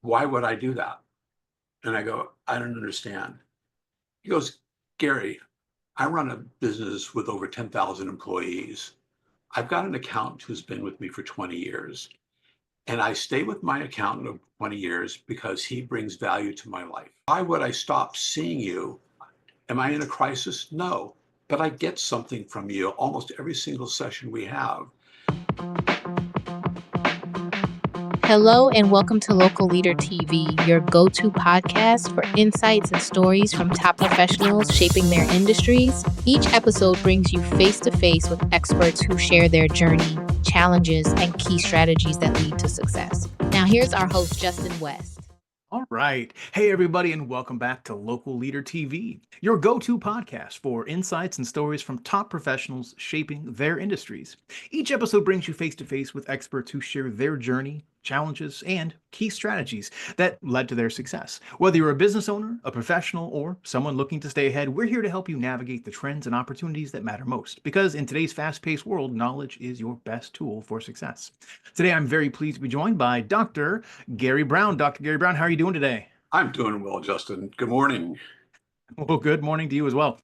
Why would I do that? And I go, I don't understand. He goes, Gary, I run a business with over 10,000 employees. I've got an accountant who's been with me for 20 years, and I stay with my accountant of 20 years because he brings value to my life. Why would I stop seeing you? Am I in a crisis? No, but I get something from you almost every single session we have. Hello, and welcome to Local Leader TV, your go to podcast for insights and stories from top professionals shaping their industries. Each episode brings you face to face with experts who share their journey, challenges, and key strategies that lead to success. Now, here's our host, Justin West. All right. Hey, everybody, and welcome back to Local Leader TV, your go-to podcast for insights and stories from top professionals shaping their industries. Each episode brings you face-to-face with experts who share their journey, challenges, and key strategies that led to their success. Whether you're a business owner, a professional, or someone looking to stay ahead, we're here to help you navigate the trends and opportunities that matter most. Because in today's fast-paced world, knowledge is your best tool for success. Today, I'm very pleased to be joined by Dr. Gary Brown. Dr. Gary Brown, how are you doing today? I'm doing well, Justin. Good morning. Well, good morning to you as well.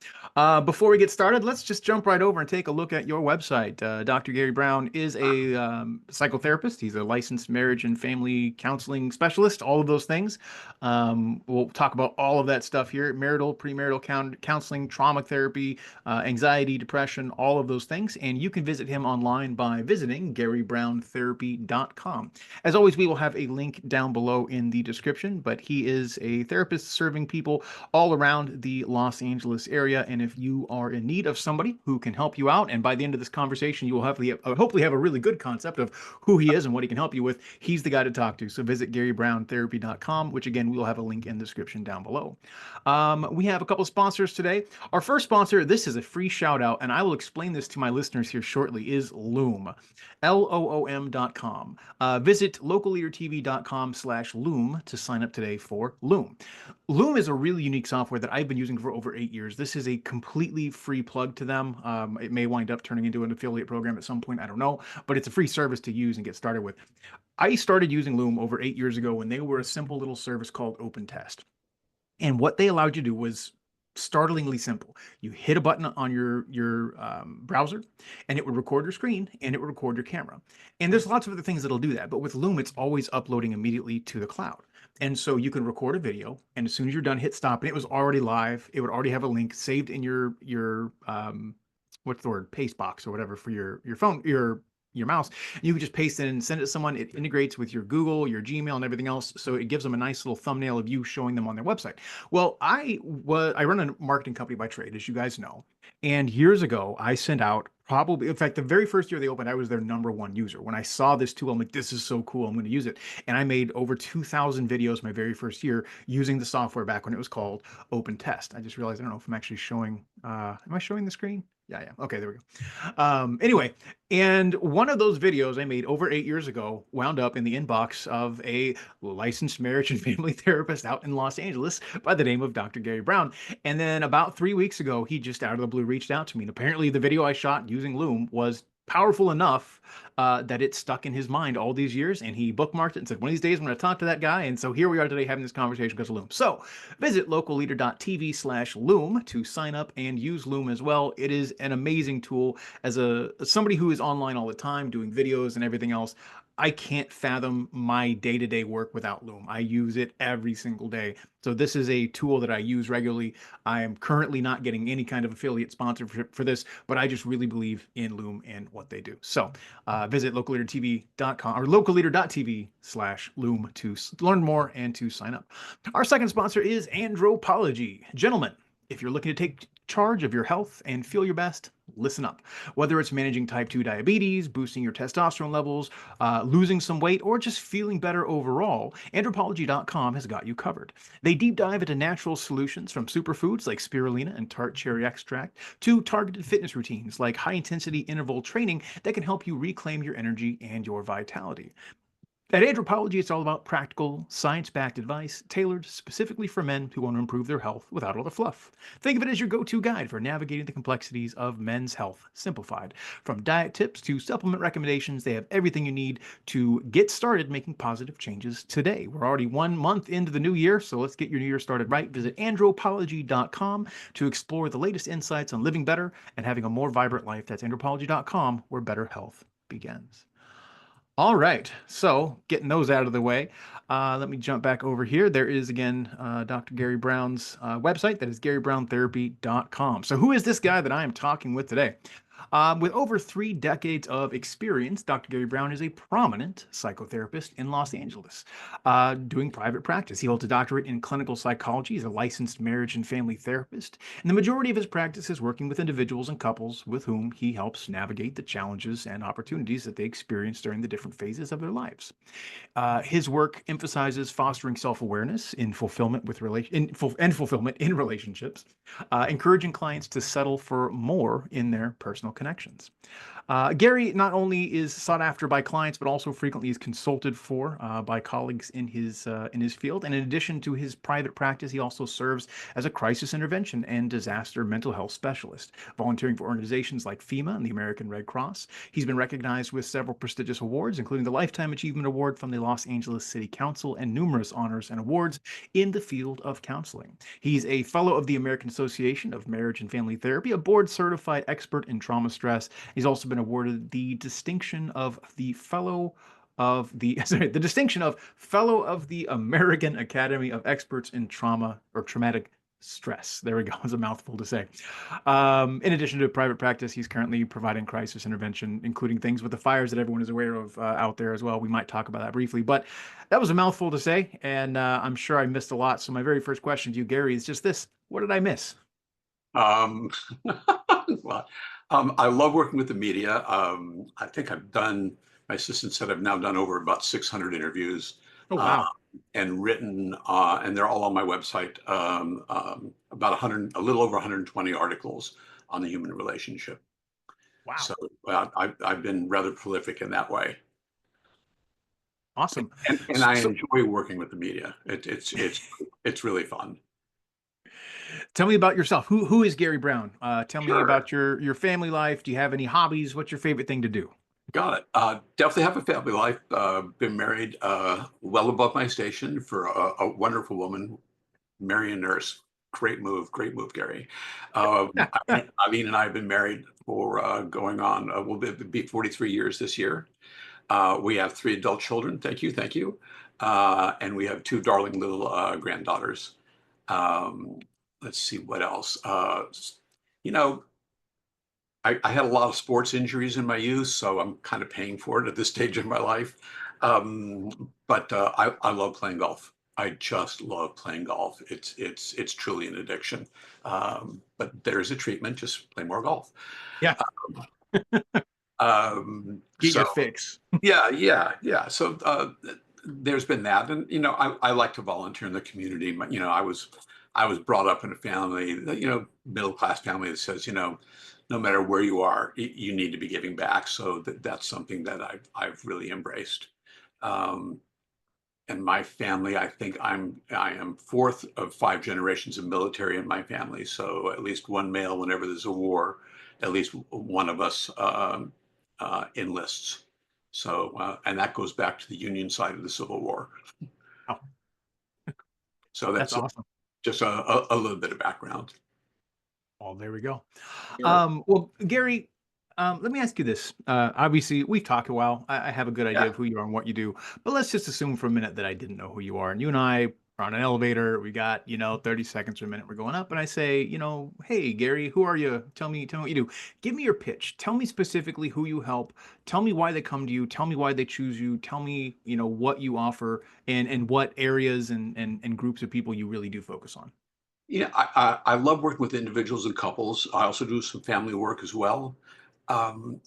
Before we get started, let's just jump right over and take a look at your website. Dr. Gary Brown is a psychotherapist. He's a licensed marriage and family counseling specialist, all of those things. We'll talk about all of that stuff here: marital, premarital counseling, trauma therapy, anxiety, depression, all of those things. And you can visit him online by visiting GaryBrownTherapy.com. As always, we will have a link down below in the description, but he is a therapist serving people all around the Los Angeles area. And if you are in need of somebody who can help you out, and by the end of this conversation, you will hopefully have a really good concept of who he is and what he can help you with, he's the guy to talk to. So visit GaryBrownTherapy.com, which again, we will have a link in the description down below. We have a couple sponsors today. Our first sponsor, this is a free shout out, and I will explain this to my listeners here shortly, is Loom. LOOM.com. Visit localleadertv.com/Loom to sign up today for Loom. Loom is a really unique software that I've been using for over 8 years. This is a completely free plug to them. It may wind up turning into an affiliate program at some point, I don't know, but it's a free service to use and get started with. I started using Loom over 8 years ago when they were a simple little service called Open Test. And what they allowed you to do was startlingly simple. You hit a button on your browser, and it would record your screen, and it would record your camera. And there's lots of other things that'll do that, but with Loom, it's always uploading immediately to the cloud. And so you can record a video, and as soon as you're done, hit stop, and it was already live. It would already have a link saved in your what's the word, paste box or whatever for your phone, your mouse. You can just paste it and send it to someone. It integrates with your Google, your Gmail, and everything else. So it gives them a nice little thumbnail of you showing them on their website. Well, I run a marketing company by trade, as you guys know. And years ago, I sent out probably, in fact, the very first year they opened, I was their #1 user. When I saw this tool, I'm like, this is so cool. I'm going to use it. And I made over 2,000 videos my very first year using the software back when it was called Open Test. I just realized, I don't know if I'm actually showing, am I showing the screen? Yeah. Okay, there we go. Anyway, and one of those videos I made over 8 years ago wound up in the inbox of a licensed marriage and family therapist out in Los Angeles by the name of Dr. Gary Brown. And then about 3 weeks ago, he just out of the blue reached out to me. And apparently the video I shot using Loom was powerful enough that it stuck in his mind all these years, and he bookmarked it and said, one of these days I'm going to talk to that guy. And so here we are today having this conversation because of Loom. So visit localleader.tv/Loom to sign up and use Loom as well. It is an amazing tool. As somebody who is online all the time doing videos and everything else, I can't fathom my day-to-day work without Loom. I use it every single day. So this is a tool that I use regularly. I am currently not getting any kind of affiliate sponsorship for this, but I just really believe in Loom and what they do. So visit localleadertv.com or localleader.tv/Loom to learn more and to sign up. Our second sponsor is Andropology. Gentlemen, if you're looking to take charge of your health and feel your best, listen up. Whether it's managing type 2 diabetes, boosting your testosterone levels, losing some weight, or just feeling better overall, Andropology.com has got you covered. They deep dive into natural solutions from superfoods like spirulina and tart cherry extract to targeted fitness routines like high-intensity interval training that can help you reclaim your energy and your vitality. At Andropology, it's all about practical, science-backed advice tailored specifically for men who want to improve their health without all the fluff. Think of it as your go-to guide for navigating the complexities of men's health, simplified. From diet tips to supplement recommendations, they have everything you need to get started making positive changes today. We're already 1 month into the new year, so let's get your new year started right. Visit andropology.com to explore the latest insights on living better and having a more vibrant life. That's andropology.com, where better health begins. All right. So, getting those out of the way, let me jump back over here. There is again Dr. Gary Brown's website. That is GaryBrownTherapy.com. So, who is this guy that I am talking with today? With over 3 decades of experience, Dr. Gary Brown is a prominent psychotherapist in Los Angeles, doing private practice. He holds a doctorate in clinical psychology. He's a licensed marriage and family therapist, and the majority of his practice is working with individuals and couples with whom he helps navigate the challenges and opportunities that they experience during the different phases of their lives. His work emphasizes fostering self-awareness in fulfillment with and fulfillment in relationships, encouraging clients to settle for more in their personal connections. Gary not only is sought after by clients, but also frequently is consulted for by colleagues in his field. And in addition to his private practice, he also serves as a crisis intervention and disaster mental health specialist, volunteering for organizations like FEMA and the American Red Cross. He's been recognized with several prestigious awards, including the Lifetime Achievement Award from the Los Angeles City Council and numerous honors and awards in the field of counseling. He's a fellow of the American Association of Marriage and Family Therapy, a board certified expert in trauma stress. He's also been awarded the distinction of the fellow of the the distinction of fellow of the American Academy of Experts in Trauma or Traumatic Stress. There we go. It's a mouthful to say. In addition to private practice, he's currently providing crisis intervention, including things with the fires that everyone is aware of out there as well. We might talk about that briefly, but that was a mouthful to say, and I'm sure I missed a lot. So my very first question to you, Gary, is just this: what did I miss? Um, well, I love working with the media. I think my assistant said I've now done over about 600 interviews Oh, uh, wow. and written, and they're all on my website, about 100, a little over 120 articles on the human relationship. Wow. So I've been rather prolific in that way. Awesome. And I So enjoy working with the media. It's really fun. tell me about yourself. Who is Gary Brown? Tell me Sure. about your family life. Do you have any hobbies? What's your favorite thing to do? Got it. Definitely have a family life. Been married well above my station for a wonderful woman, marry a nurse. Great move, Gary. Eileen and I have been married for going on, we'll be 43 years this year. We have 3 adult children. Thank you, thank you. And we have 2 darling little granddaughters. Um, let's see what else. You know, I had a lot of sports injuries in my youth, so I'm kind of paying for it at this stage of my life. But I love playing golf. I just love playing golf. It's truly an addiction. But there's a treatment. Just play more golf. Yeah, get So your fix. yeah, yeah, yeah. So there's been that, and I like to volunteer in the community. I was brought up in a family, middle class family that says, no matter where you are, you need to be giving back. So that's something that I've really embraced. Um, and my family, I think I am fourth of 5 generations of military in my family. So at least one male, whenever there's a war, at least one of us enlists. So and that goes back to the Union side of the Civil War. Oh, So that's that's awesome. just a little bit of background. Oh, there we go. Sure. Well, Gary, let me ask you this. Obviously, we've talked a while. I have a good idea Yeah. of who you are and what you do, but let's just assume for a minute that I didn't know who you are. And you and I are on an elevator. We got, 30 seconds or a minute. We're going up, and I say, hey, Gary, who are you? Tell me what you do. Give me your pitch. Tell me specifically who you help. Tell me why they come to you. Tell me why they choose you. Tell me, what you offer and what areas and groups of people you really do focus on. I love working with individuals and couples. I also do some family work as well. Um,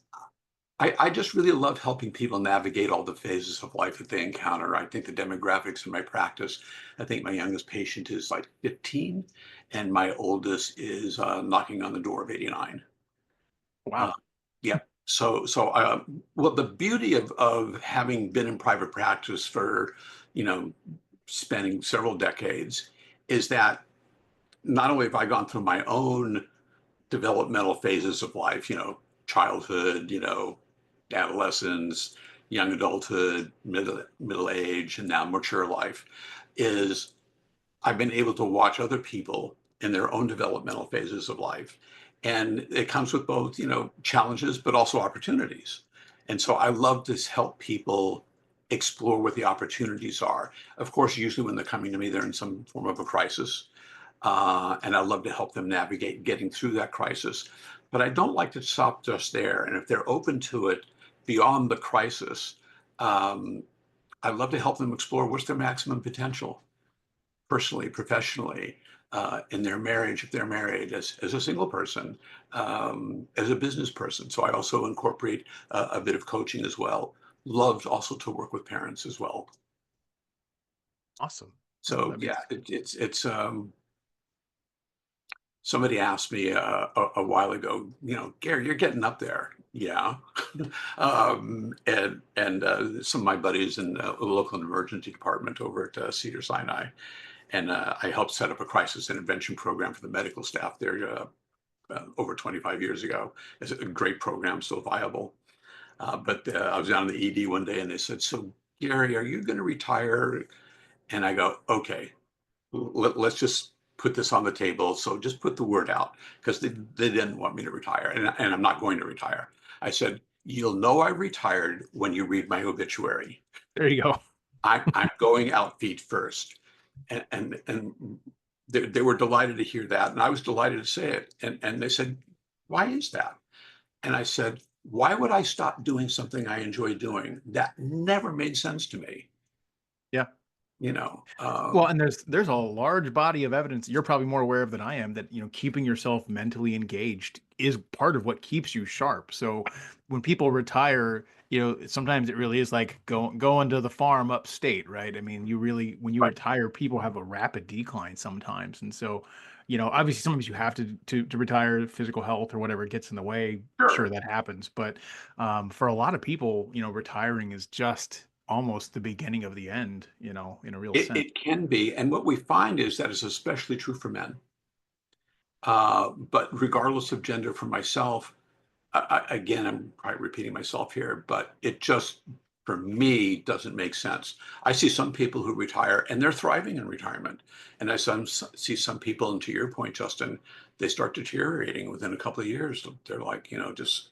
I just really love helping people navigate all the phases of life that they encounter. I think the demographics in my practice, I think my youngest patient is like 15, and my oldest is knocking on the door of 89. Uh, Wow. yeah. Well, the beauty of having been in private practice for, you know, spanning several decades is that not only have I gone through my own developmental phases of life, childhood, adolescence, young adulthood, middle age, and now mature life, is I've been able to watch other people in their own developmental phases of life. And it comes with both, challenges, but also opportunities. And so I love to help people explore what the opportunities are. Of course, usually when they're coming to me, they're in some form of a crisis. And I love to help them navigate getting through that crisis. But I don't like to stop just there. And if they're open to it beyond the crisis, um, I love to help them explore what's their maximum potential personally, professionally, in their marriage, if they're married, as a single person, as a business person. So I also incorporate a bit of coaching as well. Love also to work with parents as well. Awesome. No, So that yeah, makes it's somebody asked me a while ago, Gary, you're getting up there. Yeah. And some of my buddies in the local emergency department over at Cedar Sinai. And I helped set up a crisis intervention program for the medical staff there over 25 years ago. It's a great program, still viable. But I was down in the ED one day and they said, so Gary, are you going to retire? And I go, okay, let's just put this on the table. So just put the word out because they didn't want me to retire. And I'm not going to retire. I said, you'll know I retired when you read my obituary. there you go. I'm going out feet first. And they were delighted to hear that. And I was delighted to say it. And they said, why is that? And I said, why would I stop doing something I enjoy doing? That never made sense to me, Yeah. you know. Well, and there's a large body of evidence you're probably more aware of than I am that, keeping yourself mentally engaged is part of what keeps you sharp. So when people retire, sometimes it really is like going to the farm upstate, right? I mean, when you Right. retire, people have a rapid decline sometimes. And so, obviously sometimes you have to retire, physical health or whatever gets in the way. Sure, Sure. that happens. But for a lot of people, retiring is just almost the beginning of the end, in a real sense. It can be. And what we find is that is especially true for men. But regardless of gender, for myself, again, I'm probably repeating myself here, but it just, for me, doesn't make sense. I see some people who retire and they're thriving in retirement. And see some people, and to your point, Justin, they start deteriorating within a couple of years. They're like, just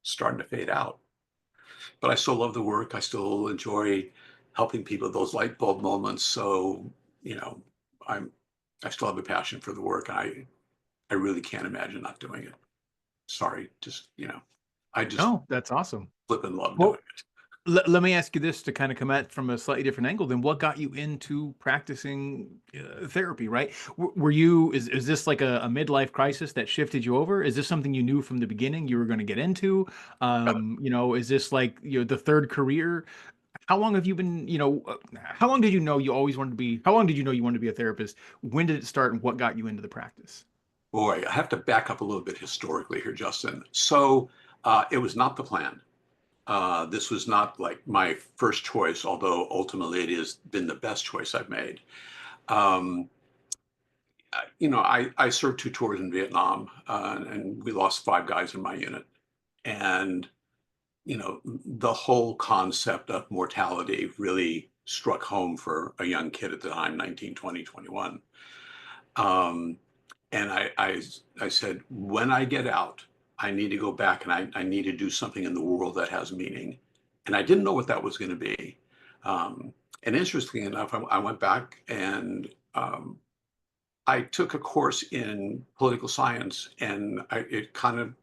starting to fade out. But I still love the work. I still enjoy helping people, those light bulb moments. So, you know, I'm, I still have a passion for the work. I really can't imagine not doing it. Sorry, I just No, that's awesome. flip and love doing Well, it. let me ask you this to kind of come at from a slightly different angle. Then, what got you into practicing therapy? Right? Were you is this like a midlife crisis that shifted you over? Is this something you knew from the beginning you were going to get into? Is this like the third career? How long have you been? How long did you know you always wanted to be? How long did you know you wanted to be a therapist? When did it start, and what got you into the practice? Boy, I have to back up a little bit historically here, Justin. So it was not the plan. This was not like my first choice, although ultimately it has been the best choice I've made. Um, I served 2 tours in Vietnam, and we lost 5 guys in my unit. And, the whole concept of mortality really struck home for a young kid at the time, 19, 20, 21. Um, and I said, when I get out, I need to go back and I need to do something in the world that has meaning. And I didn't know what that was going to be. Um, and interestingly enough, I went back and I took a course in political science, and it kind of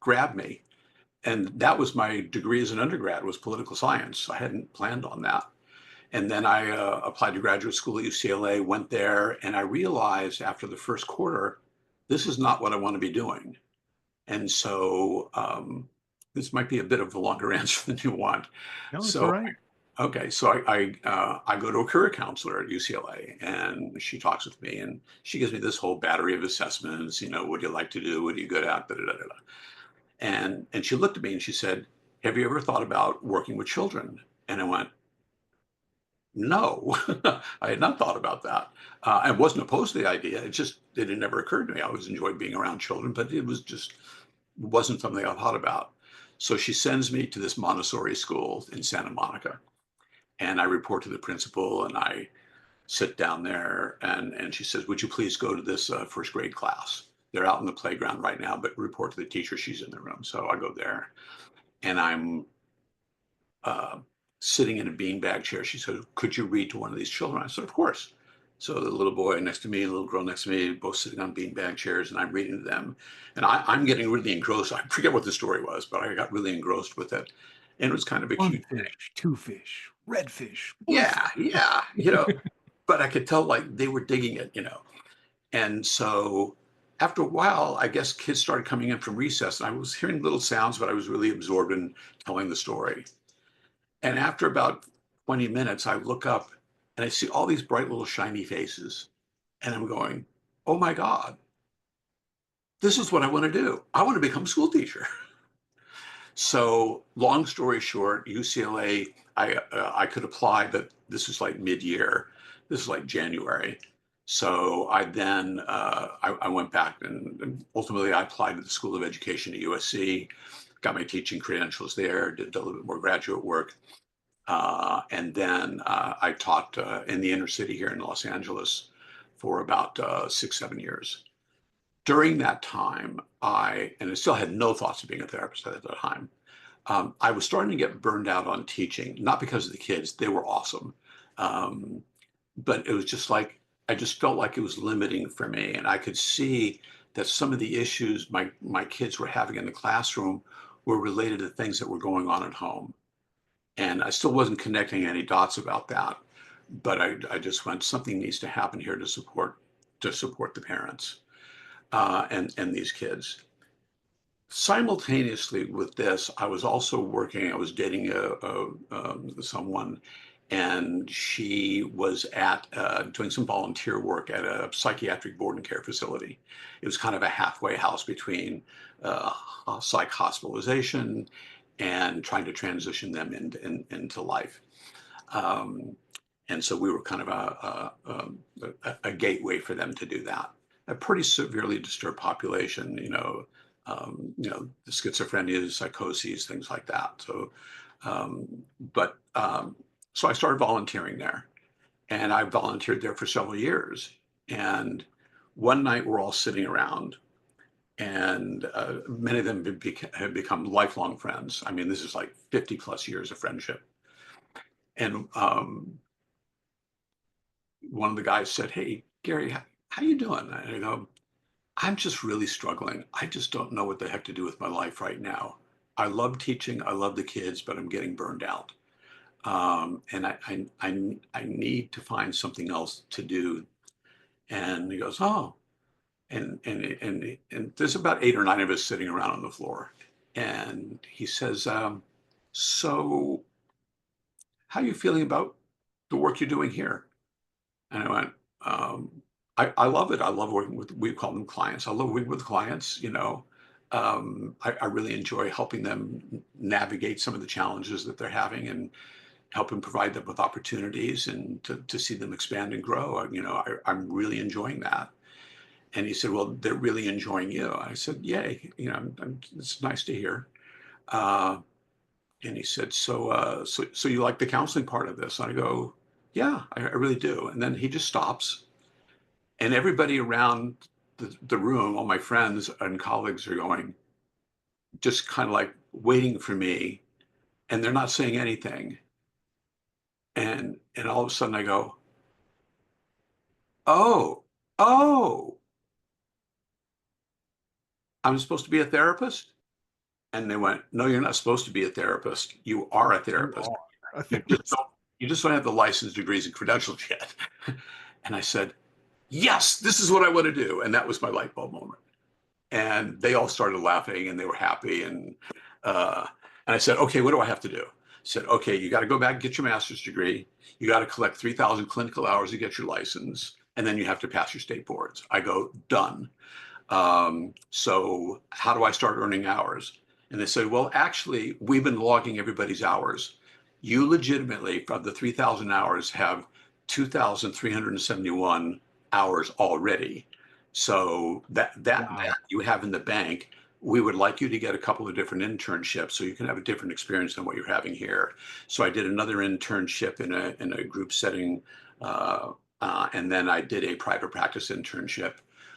grabbed me. And that was my degree as an undergrad, was political science. I hadn't planned on that. And then I applied to graduate school at UCLA, went there, and I realized after the first quarter, this is not what I want to be doing. And so this might be a bit of a longer answer than you want. No, it's all So, right. okay, so I go to a career counselor at UCLA, and she talks with me, and she gives me this whole battery of assessments. What do you like to do? What are you good at? Da, da, da, da. And she looked at me and she said, "Have you ever thought about working with children?" And I went, "No." I had not thought about that. I wasn't opposed to the idea. It had never occurred to me. I always enjoyed being around children, but it was just wasn't something I thought about. So she sends me to this Montessori school in Santa Monica, and I report to the principal, and I sit down there, and she says, "Would you please go to this first grade class? They're out in the playground right now, but report to the teacher. She's in the room." So I go there, and I'm uh, sitting in a beanbag chair. She said, "Could you read to one of these children?" I said, "Of course." So the little boy next to me, the little girl next to me, both sitting on beanbag chairs, and I'm reading to them. And I'm getting really engrossed. I forget what the story was, but I got really engrossed with it. And it was kind of a One cute thing. fish, two fish, red fish, blue Yeah, fish. yeah, but I could tell like they were digging it. And so after a while, I guess kids started coming in from recess, and I was hearing little sounds, but I was really absorbed in telling the story. And after about 20 minutes, I look up and I see all these bright little shiny faces. And I'm going, "Oh my God, this is what I want to do. I want to become a school teacher." So, long story short, UCLA, I could apply, but this was like mid-year. This is like January. So I went back and ultimately I applied to the School of Education at USC, got my teaching credentials there, did a little bit more graduate work. And then I taught in the inner city here in Los Angeles for about 6, 7 years. During that time, and I still had no thoughts of being a therapist at that time. I was starting to get burned out on teaching, not because of the kids, they were awesome. Um, but it was just like, I just felt like it was limiting for me. And I could see that some of the issues my kids were having in the classroom were related to things that were going on at home. And I still wasn't connecting any dots about that. But I just went, something needs to happen here to support the parents and these kids. Simultaneously with this, I was also working. I was dating someone, and she was at doing some volunteer work at a psychiatric board and care facility. It was kind of a halfway house between psych hospitalization and trying to transition them into life. Um, and so we were kind of a gateway for them to do that. A pretty severely disturbed population, the schizophrenia, psychoses, things like that. So, um, so I started volunteering there, and I volunteered there for several years. And one night we're all sitting around, and many of them have become lifelong friends. I mean, this is like 50 plus years of friendship. And one of the guys said, "Hey, Gary, how you doing?" And I go, "I'm just really struggling. I just don't know what the heck to do with my life right now. I love teaching. I love the kids, but I'm getting burned out. And I need to find something else to do." And he goes, "Oh," and there's about 8 or 9 of us sitting around on the floor. And he says, "So how are you feeling about the work you're doing here?" And I went, I love it. I love working with, we call them clients. I love working with clients, I really enjoy helping them navigate some of the challenges that they're having and helping provide them with opportunities and to see them expand and grow. I'm really enjoying that. And he said, "Well, they're really enjoying you." I said, "Yay. It's nice to hear." Uh, and he said, "So you like the counseling part of this?" And I go, "Yeah, I really do." And then he just stops, and everybody around the room, all my friends and colleagues are going, just kind of like waiting for me, and they're not saying anything. And all of a sudden I go, "Oh, oh, I'm supposed to be a therapist?" And they went, "No, you're not supposed to be a therapist. You are a You therapist. are a You just therapist. don't, you just don't have the license, degrees, and credentials yet." And I said, "Yes, this is what I want to do." And that was my light bulb moment. And they all started laughing and they were happy. Uh, and I said, "Okay, what do I have to do?" I said, "Okay, you got to go back and get your master's degree. You got to collect 3,000 clinical hours to get your license. And then you have to pass your state boards." I go, "Done." So how do I start earning hours? And they said, well, actually, we've been logging everybody's hours. You legitimately, from the 3,000 hours, have 2,371 hours already. So that Wow. you have in the bank, we would like you to get a couple of different internships so you can have a different experience than what you're having here. So I did another internship in a group setting, and then I did a private practice internship.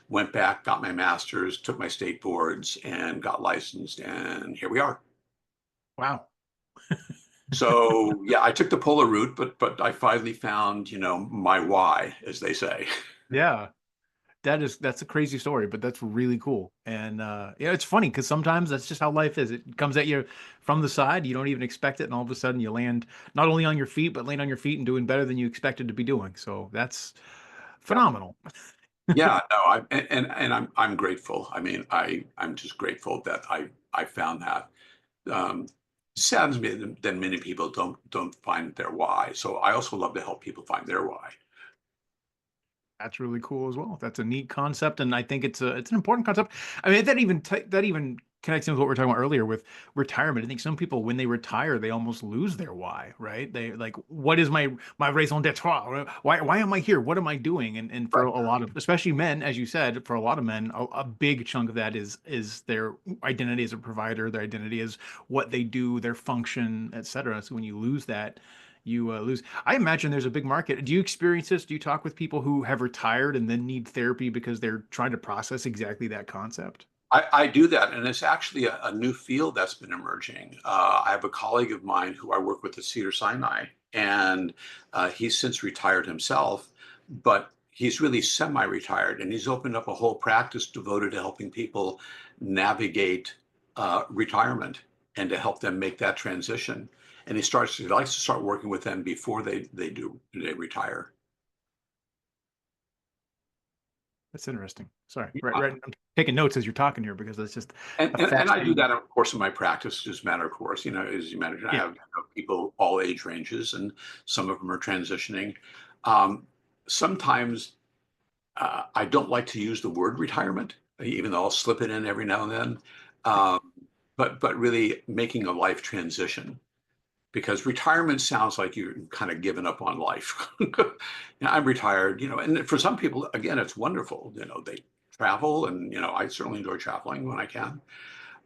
Went back, got my master's, took my state boards, and got licensed, and here we are. Wow. So yeah, I took the polar route, but I finally found, my why, as they say. Yeah. That's a crazy story, but that's really cool. And yeah, it's funny because sometimes that's just how life is. It comes at you from the side, you don't even expect it, and all of a sudden you land not only on your feet, but land on your feet and doing better than you expected to be doing. So that's Yeah, phenomenal. yeah, no, and I'm grateful. I mean, I'm just grateful that I found that. Um, Saddens me that many people don't find their why. So I also love to help people find their why. That's really cool as well. That's a neat concept, and I think it's an important concept. I mean, that even connects into what we were talking about earlier with retirement. I think some people, when they retire, they almost lose their why, right? They like, what is my raison d'être? Why am I here? What am I doing? And for Right. a lot of, especially men, as you said, for a lot of men, a big chunk of that is their identity as a provider, their identity as what they do, their function, etc. So when you lose that, you lose. I imagine there's a big market. Do you experience this? Do you talk with people who have retired and then need therapy because they're trying to process exactly that concept? I do that, and it's actually a new field that's been emerging. I have a colleague of mine who I work with at Cedar Sinai, and he's since retired himself, but he's really semi-retired, and he's opened up a whole practice devoted to helping people navigate retirement and to help them make that transition. And he likes to start working with them before they retire. That's interesting. Sorry, right. I'm taking notes as you're talking here because that's just And, a and I do fascinating. that, of course, in my practice, just matter of course, as you imagine, I Yeah, have people all age ranges and some of them are transitioning. Um, Sometimes I don't like to use the word retirement, even though I'll slip it in every now and then. Um, but really making a life transition because retirement sounds like you're kind of giving up on life. I'm retired, and for some people, again, it's wonderful. They travel and, I certainly enjoy traveling when I can,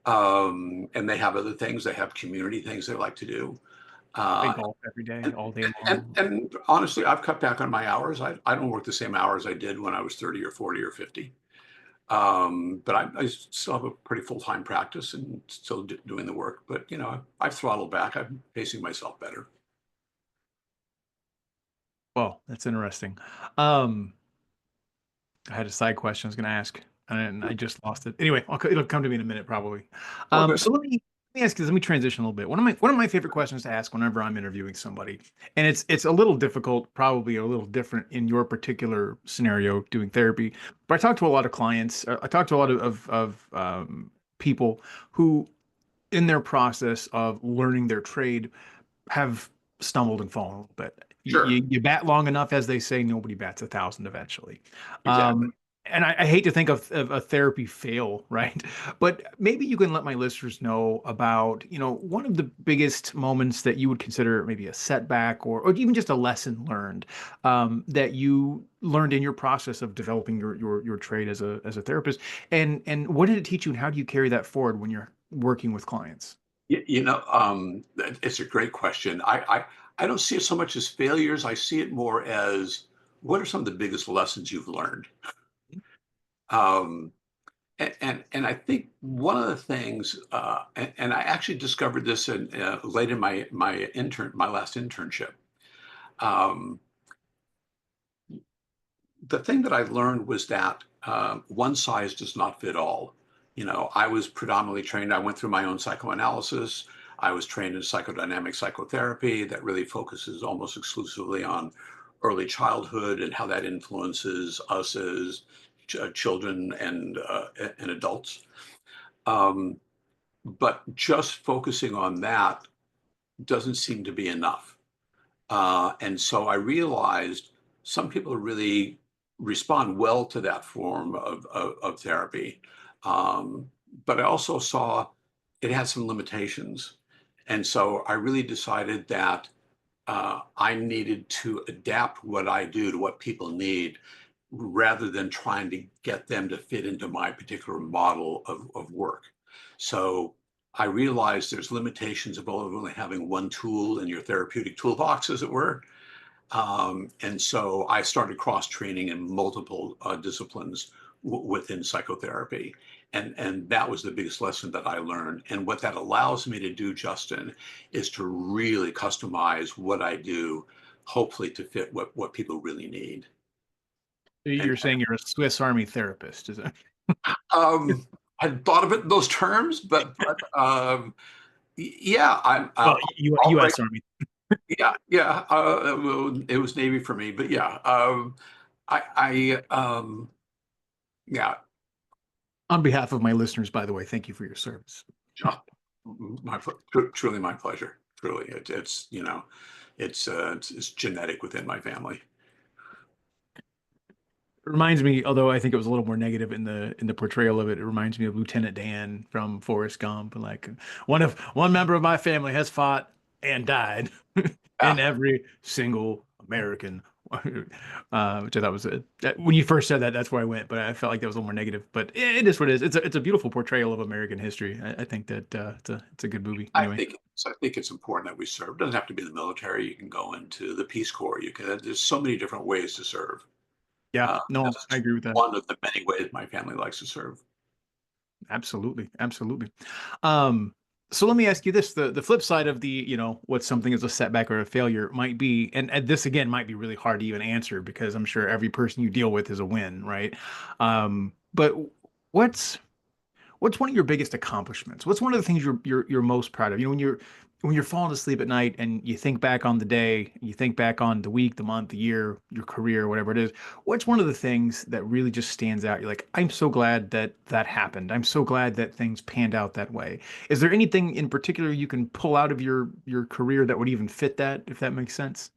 and they have other things. They have community things they like to do. play Uh, golf every day, and, all day and, long. and honestly, I've cut back on my hours. I don't work the same hours I did when I was 30 or 40 or 50. But I still have a pretty full-time practice and still doing the work. But, I've throttled back. I'm pacing myself better. Well, that's interesting. Um, I had a side question I was going to ask, and I just lost it. Anyway, it'll come to me in a minute, probably. All good. So let me ask you this. Let me transition a little bit. One of my favorite questions to ask whenever I'm interviewing somebody, and it's a little difficult, probably a little different in your particular scenario doing therapy. But I talk to a lot of clients. I talk to a lot of people who, in their process of learning their trade, have stumbled and fallen a little bit. Sure. You bat long enough, as they say, nobody bats 1,000 eventually. Exactly. And I hate to think of a therapy fail, right? But maybe you can let my listeners know about, one of the biggest moments that you would consider maybe a setback or even just a lesson learned that you learned in your process of developing your trade as a therapist. And what did it teach you, and how do you carry that forward when you're working with clients? It's a great question. I don't see it so much as failures. I see it more as what are some of the biggest lessons you've learned? Um, and I think one of the things, and I actually discovered this late in my last internship. Um, the thing that I learned was that one size does not fit all. I was predominantly trained. I went through my own psychoanalysis. I was trained in psychodynamic psychotherapy that really focuses almost exclusively on early childhood and how that influences us as children and adults. Um, but just focusing on that doesn't seem to be enough. And so I realized some people really respond well to that form of therapy. Um, but I also saw it had some limitations. And so I really decided that I needed to adapt what I do to what people need rather than trying to get them to fit into my particular model of work. So I realized there's limitations of only having one tool in your therapeutic toolbox, as it were. And so I started cross training in multiple disciplines within psychotherapy. And that was the biggest lesson that I learned. And what that allows me to do, Justin, is to really customize what I do, hopefully to fit what people really need. And You're saying you're a Swiss Army therapist, is it? I hadn't thought of it in those terms, but yeah, Well, I'll break. U.S. Army. Yeah, yeah. Well, it was Navy for me, but yeah. Yeah. On behalf of my listeners, by the way, thank you for your service. uh, Truly my pleasure. Truly, it's it's genetic within my family. It reminds me, although I think it was a little more negative in the portrayal of it, it reminds me of Lieutenant Dan from Forrest Gump. Like one member of my family has fought and died Yeah, in every single American. Which I thought was when you first said that, that's where I went, but I felt like that was a little more negative. But it is what it is. It's a beautiful portrayal of American history. I think that it's a good movie. Anyway, I think it's important that we serve. It doesn't have to be the military. You can go into the Peace Corps. You can. There's so many different ways to serve. yeah, no, This I is agree with that. one of the many ways my family likes to serve. Absolutely, absolutely. Um, so let me ask you this: the flip side of the, what something is a setback or a failure might be, and this again might be really hard to even answer because I'm sure every person you deal with is a win, right? But what's what's one of your biggest accomplishments? What's one of the things you're most proud of? When you're falling asleep at night and you think back on the day, you think back on the week, the month, the year, your career, whatever it is. What's one of the things that really just stands out? You're like, I'm so glad that that happened. I'm so glad that things panned out that way. Is there anything in particular you can pull out of your career that would even fit that, if that makes sense?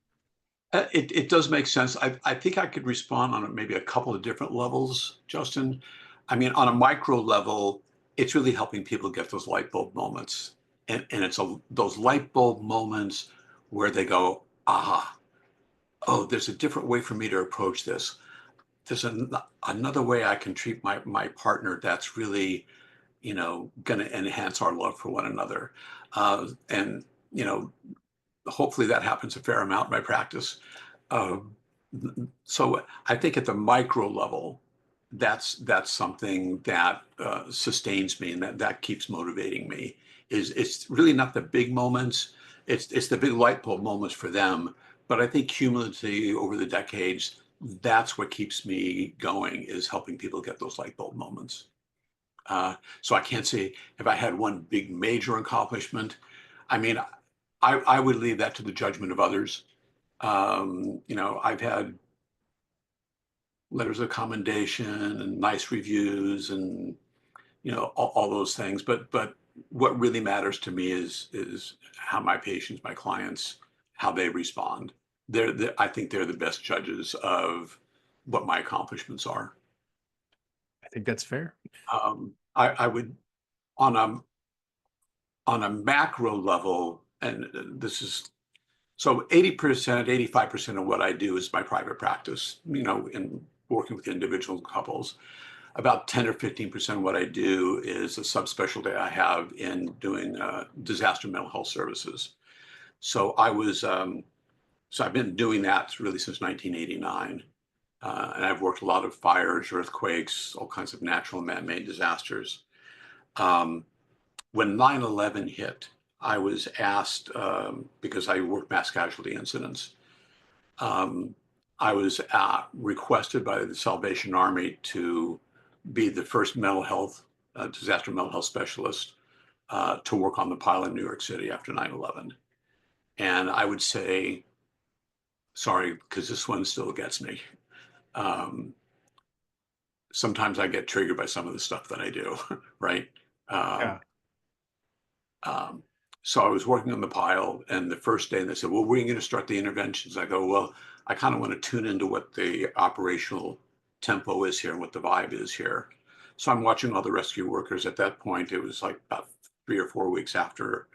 It does make sense. I think I could respond on maybe a couple of different levels, Justin. I mean, on a micro level, it's really helping people get those light bulb moments, and it's those light bulb moments where they go, aha, oh, there's a different way for me to approach this. There's another way I can treat my partner that's really, going to enhance our love for one another, and you know, hopefully that happens a fair amount in my practice. Um, so I think at the micro level, that's something that sustains me and that keeps motivating me. Is it's really not the big moments, it's the big light bulb moments for them. But I think cumulatively over the decades, that's what keeps me going is helping people get those light bulb moments. So I can't say if I had one big major accomplishment. I mean, I would leave that to the judgment of others. I've had letters of commendation and nice reviews and all those things. But what really matters to me is how my patients, my clients, how they respond. I think they're the best judges of what my accomplishments are. I think that's fair. I would on a macro level, and this is so 80%, 85% of what I do is my private practice, in working with individual couples. About 10 or 15% of what I do is a subspecialty I have in doing disaster mental health services. So I've been doing that really since 1989. And I've worked a lot of fires, earthquakes, all kinds of natural and man-made disasters. Um, when 9/11 hit, I was asked, because I work mass casualty incidents, um, I was requested by the Salvation Army to be the first disaster mental health specialist to work on the pile in New York City after 9/11. And I would say, sorry, because this one still gets me. Um, Sometimes I get triggered by some of the stuff that I do, right? Um, Yeah. Um, so I was working on the pile, and the first day, and they said, "Well, when are you going to start the interventions?" I go, "Well, I kind of want to tune into what the operational tempo is here and what the vibe is here." So I'm watching all the rescue workers. At that point, it was like about 3 or 4 weeks after.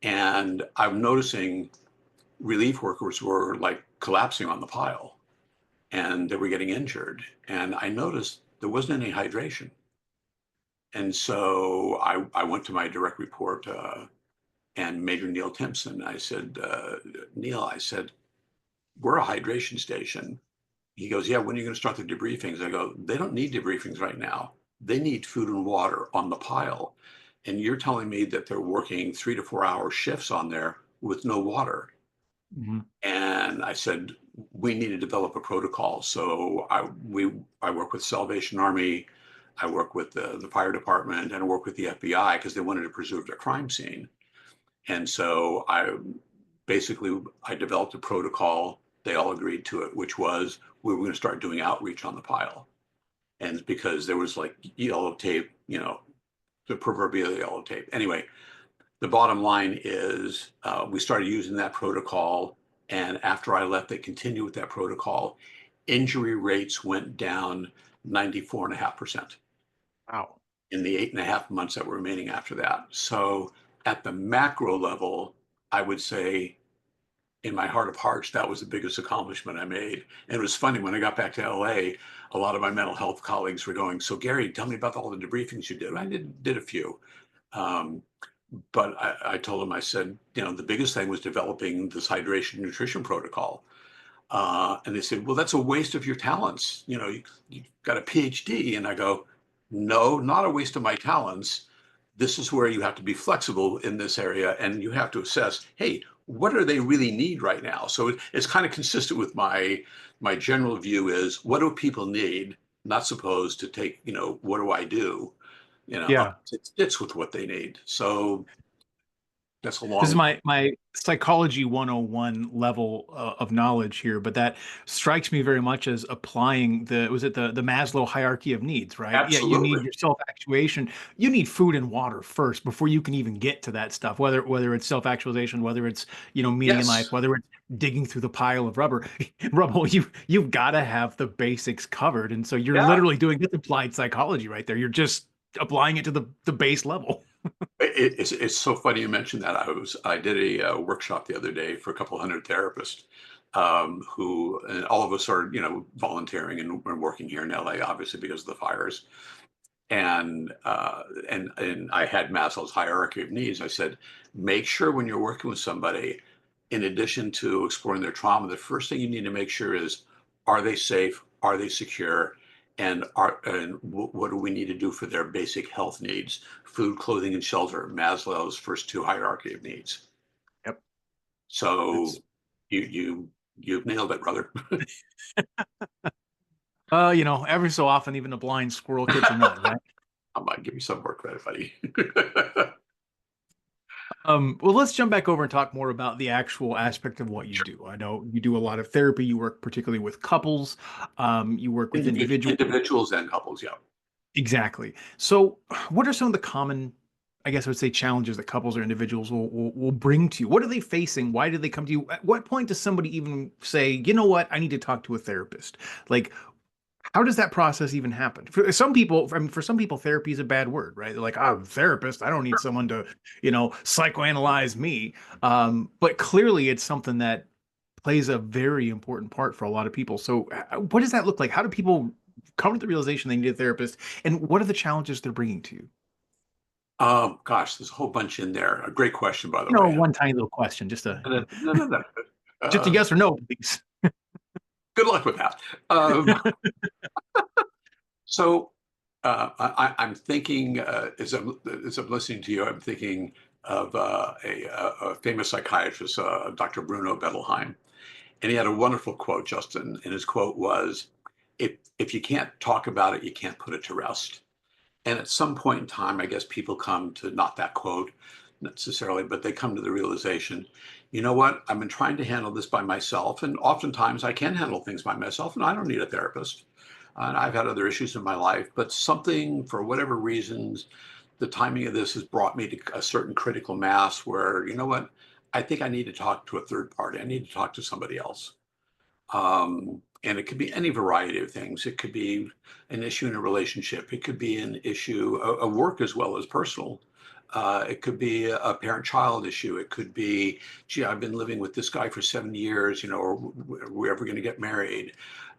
And I'm noticing relief workers were like collapsing on the pile and they were getting injured. And I noticed there wasn't any hydration. And so I went to my direct report and Major Neil Timpson. I said, Neil, I said, we're a hydration station. He goes, yeah, when are you going to start the debriefings? I go, they don't need debriefings right now. They need food and water on the pile. And you're telling me that they're working 3 to 4 hour shifts on there with no water. Mhm. And I said, we need to develop a protocol. So I work with Salvation Army, I work with the fire department, and I work with the FBI because they wanted to preserve their crime scene. And so I developed a protocol. They all agreed to it, which was we were going to start doing outreach on the pile. And because there was like yellow tape, the proverbial yellow tape. Anyway, the bottom line is we started using that protocol. And after I left, they continued with that protocol. Injury rates went down 94.5% Wow. in the 8.5 months that were remaining after that. So at the macro level, I would say in my heart of hearts, that was the biggest accomplishment I made. And it was funny when I got back to LA, a lot of my mental health colleagues were going, so Gary, tell me about all the debriefings you did. I did a few. Um, but I told them, I said, the biggest thing was developing this hydration nutrition protocol. And they said, well, that's a waste of your talents. You've got a PhD. And I go, no, not a waste of my talents. This is where you have to be flexible in this area and you have to assess, hey, what do they really need right now? So it's kind of consistent with my general view is what do people need? Not supposed to take, what do I do? Yeah. It fits with what they need. So that's a This is long. my psychology 101 level of knowledge here, but that strikes me very much as applying the Maslow hierarchy of needs, right? Yeah, you Absolutely. need your self-actuation. You need food and water first before you can even get to that stuff, whether it's self-actualization, whether it's, meaning in life, Yes. whether it's digging through the pile of rubble, you've got to have the basics covered. And so you're Yeah. literally doing this applied psychology right there. You're just applying it to the base level. It's so funny you mentioned that. I did a workshop the other day for a couple hundred therapists who, and all of us are volunteering and we're working here in LA, obviously because of the fires. And I had Maslow's hierarchy of needs. I said, make sure when you're working with somebody, in addition to exploring their trauma, the first thing you need to make sure is, are they safe? Are they secure? What do we need to do for their basic health needs? Food, clothing, and shelter. Maslow's first two hierarchy of needs. Yep. So That's you've nailed it, brother. every so often, even a blind squirrel gets a nut, right? I might give you some more credit, buddy. Well, let's jump back over and talk more about the actual aspect of what you Sure. do. I know you do a lot of therapy. You work particularly with couples. You work with individuals. Individuals and couples, yeah. Exactly. So, what are some of the common, I guess I would say, challenges that couples or individuals will bring to you? What are they facing? Why did they come to you? At what point does somebody even say, you know what, I need to talk to a therapist? Like, how does that process even happen? For some people, therapy is a bad word, right? They're like, oh, therapist, I don't need someone to, psychoanalyze me. But clearly it's something that plays a very important part for a lot of people. So what does that look like? How do people come to the realization they need a therapist? And what are the challenges they're bringing to you? Gosh, there's a whole bunch in there. A great question, by the way. One tiny little question, just a, No, no, no, no. just a Uh, yes or no, please. Good luck with that. So I'm thinking as I'm listening to you, I'm thinking of a famous psychiatrist, Dr. Bruno Bettelheim, and he had a wonderful quote, Justin. And his quote was, "If you can't talk about it, you can't put it to rest." And at some point in time, I guess people come to not that quote necessarily, but they come to the realization, you know what? I've been trying to handle this by myself. And oftentimes I can handle things by myself and I don't need a therapist. And I've had other issues in my life, but something, for whatever reasons, the timing of this has brought me to a certain critical mass where, you know what? I think I need to talk to a third party. I need to talk to somebody else. And it could be any variety of things. It could be an issue in a relationship. It could be an issue of work as well as personal. It could be a parent-child issue. It could be, gee, I've been living with this guy for 7 years, or we're ever going to get married.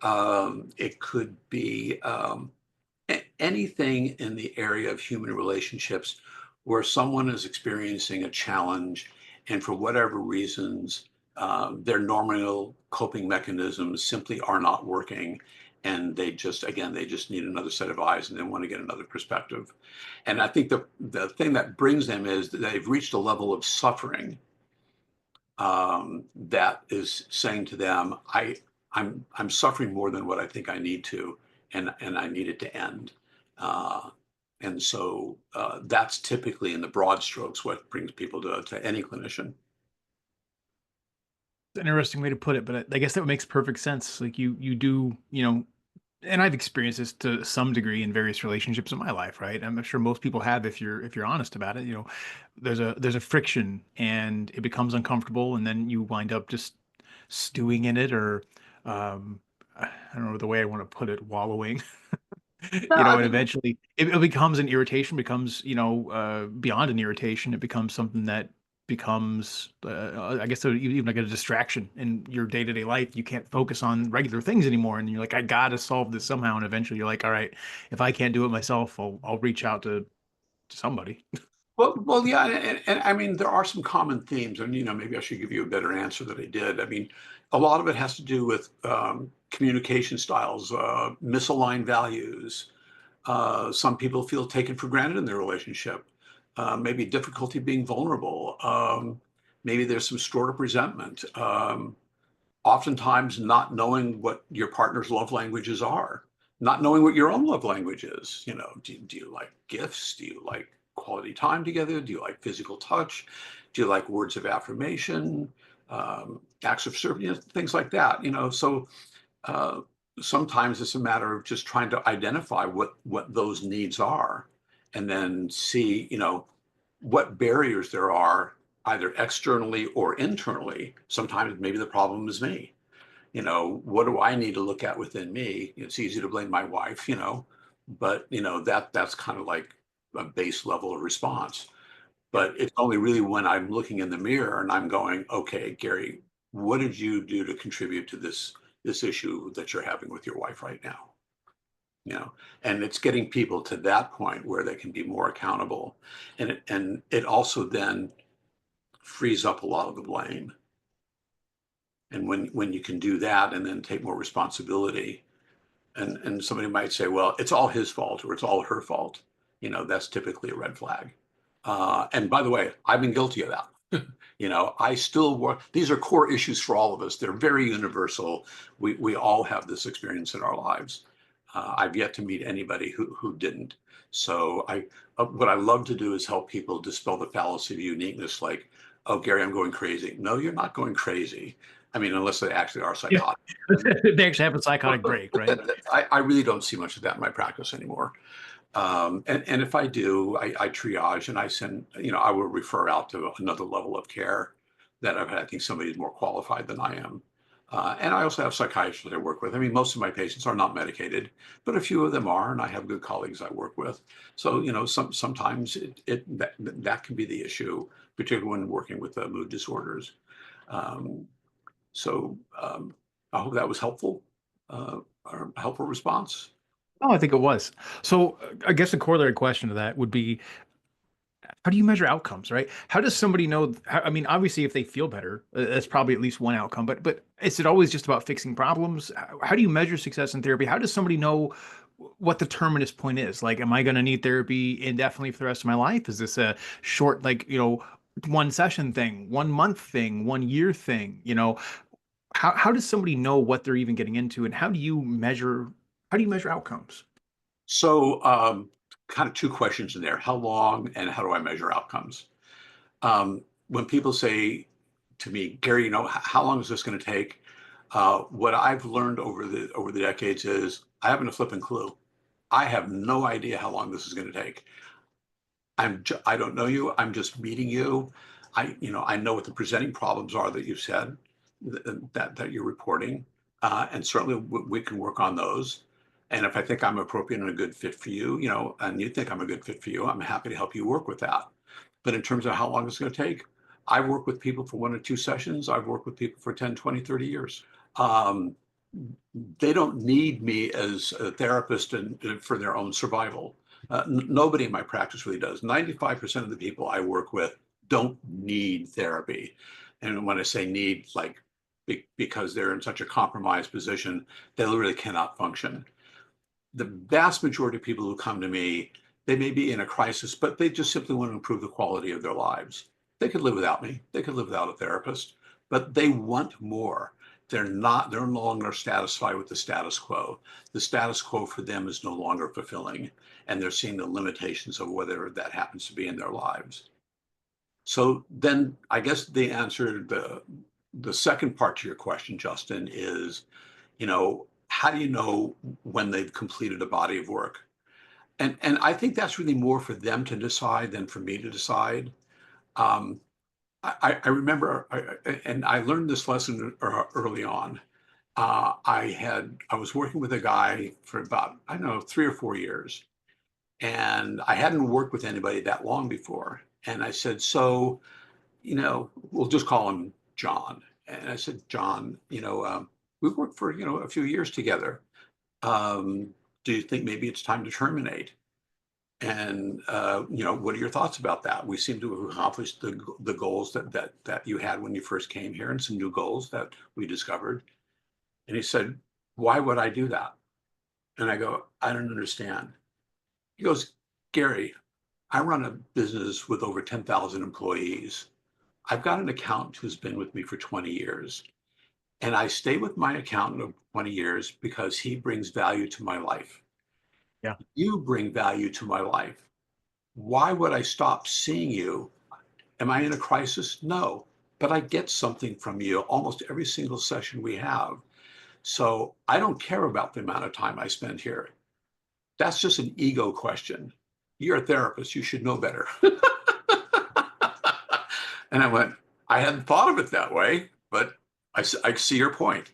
It could be anything in the area of human relationships where someone is experiencing a challenge, and for whatever reasons, their normal coping mechanisms simply are not working. And they just need another set of eyes and they want to get another perspective. And I think the thing that brings them is that they've reached a level of suffering that is saying to them, I'm suffering more than what I think I need to, and I need it to end. Uh, and so that's typically, in the broad strokes, what brings people to any clinician. It's an interesting way to put it, but I guess that makes perfect sense. Like you do, and I've experienced this to some degree in various relationships in my life, right? I'm sure most people have if you're honest about it. There's a friction and it becomes uncomfortable, and then you wind up just stewing in it, or I don't know the way I want to put it, wallowing. Yeah, I And mean, eventually it becomes an irritation, becomes, beyond an irritation, it becomes something that becomes, I guess, even like a distraction in your day-to-day life. You can't focus on regular things anymore. And you're like, I gotta solve this somehow. And eventually you're like, all right, if I can't do it myself, I'll reach out to somebody. yeah, and I mean, there are some common themes, and maybe I should give you a better answer than I did. I mean, a lot of it has to do with communication styles, misaligned values. Some people feel taken for granted in their relationship. Maybe difficulty being vulnerable. Maybe there's some stored up resentment. Oftentimes, not knowing what your partner's love languages are, not knowing what your own love language is. Do you like gifts? Do you like quality time together? Do you like physical touch? Do you like words of affirmation, acts of service, things like that? So uh, sometimes it's a matter of just trying to identify what those needs are, and then see what barriers there are, either externally or internally. Sometimes maybe the problem is me. What do I need to look at within me? It's easy to blame my wife, but that's kind of like a base level of response. Yeah. But it's only really when I'm looking in the mirror and I'm going, okay, Gary, what did you do to contribute to this issue that you're having with your wife right now? you know and it's getting people to that point where they can be more accountable, and it also then frees up a lot of the blame. And when you can do that and then take more responsibility, and somebody might say, well, it's all his fault or it's all her fault, that's typically a red flag. And by the way, I've been guilty of that. I still work. These are core issues for all of us. They're very universal. We all have this experience in our lives. I've yet to meet anybody who didn't. So what I love to do is help people dispel the fallacy of uniqueness. Like, oh, Gary, I'm going crazy. No, you're not going crazy. I mean, unless they actually are Yeah. psychotic. They actually have a psychotic break, right? I really don't see much of that in my practice anymore. And if I do, I triage and I send, I will refer out to another level of care that I think somebody is more qualified than I am. And I also have psychiatrists I work with. I mean, most of my patients are not medicated, but a few of them are, and I have good colleagues I work with. So, sometimes that can be the issue, particularly when working with mood disorders. Um, so I hope that was helpful, or a helpful response. Oh, I think it was. So I guess a corollary question to that would be, how do you measure outcomes, right? How does somebody know? I mean, obviously, if they feel better, that's probably at least one outcome. But is it always just about fixing problems? How do you measure success in therapy? How does somebody know what the terminus point is? Like, am I going to need therapy indefinitely for the rest of my life? Is this a short, like, one session thing, 1 month thing, 1 year thing? How does somebody know what they're even getting into, and how do you measure outcomes? So, kind of two questions in there. How long and how do I measure outcomes? When people say to me, Gary, how long is this going to take? What I've learned over the decades is I haven't a flipping clue. I have no idea how long this is going to take. I don't know you. I'm just meeting you. I know what the presenting problems are that you've said that you're reporting, and certainly we can work on those. And if I think I'm appropriate and a good fit for you, and you think I'm a good fit for you, I'm happy to help you work with that. But in terms of how long it's going to take, I've worked with people for 1 or 2 sessions. I've worked with people for 10, 20, 30 years. Um, they don't need me as a therapist for their own survival. Nobody in my practice really does. 95% of the people I work with don't need therapy. And when I say need, like because they're in such a compromised position, they literally cannot function. The vast majority of people who come to me, they may be in a crisis, but they just simply want to improve the quality of their lives. They could live without me. They could live without a therapist, but they want more. They're no longer satisfied with the status quo. The status quo for them is no longer fulfilling, and they're seeing the limitations of whether that happens to be in their lives. So then I guess the answer, the second part to your question, Justin, is, how do you know when they've completed a body of work? And I think that's really more for them to decide than for me to decide. Um, I remember, and I learned this lesson early on. I was working with a guy for about, I don't know, 3 or 4 years, and I hadn't worked with anybody that long before. And I said, so, we'll just call him John. And I said, John, we've worked for, a few years together. Do you think maybe it's time to terminate? And what are your thoughts about that? We seem to have accomplished the goals that you had when you first came here, and some new goals that we discovered. And he said, why would I do that? And I go, I don't understand. He goes, Gary, I run a business with over 10,000 employees. I've got an accountant who's been with me for 20 years. And I stay with my accountant of 20 years because he brings value to my life. Yeah. You bring value to my life. Why would I stop seeing you? Am I in a crisis? No, but I get something from you almost every single session we have. So I don't care about the amount of time I spend here. That's just an ego question. You're a therapist. You should know better. And I went, I hadn't thought of it that way, but I see your point.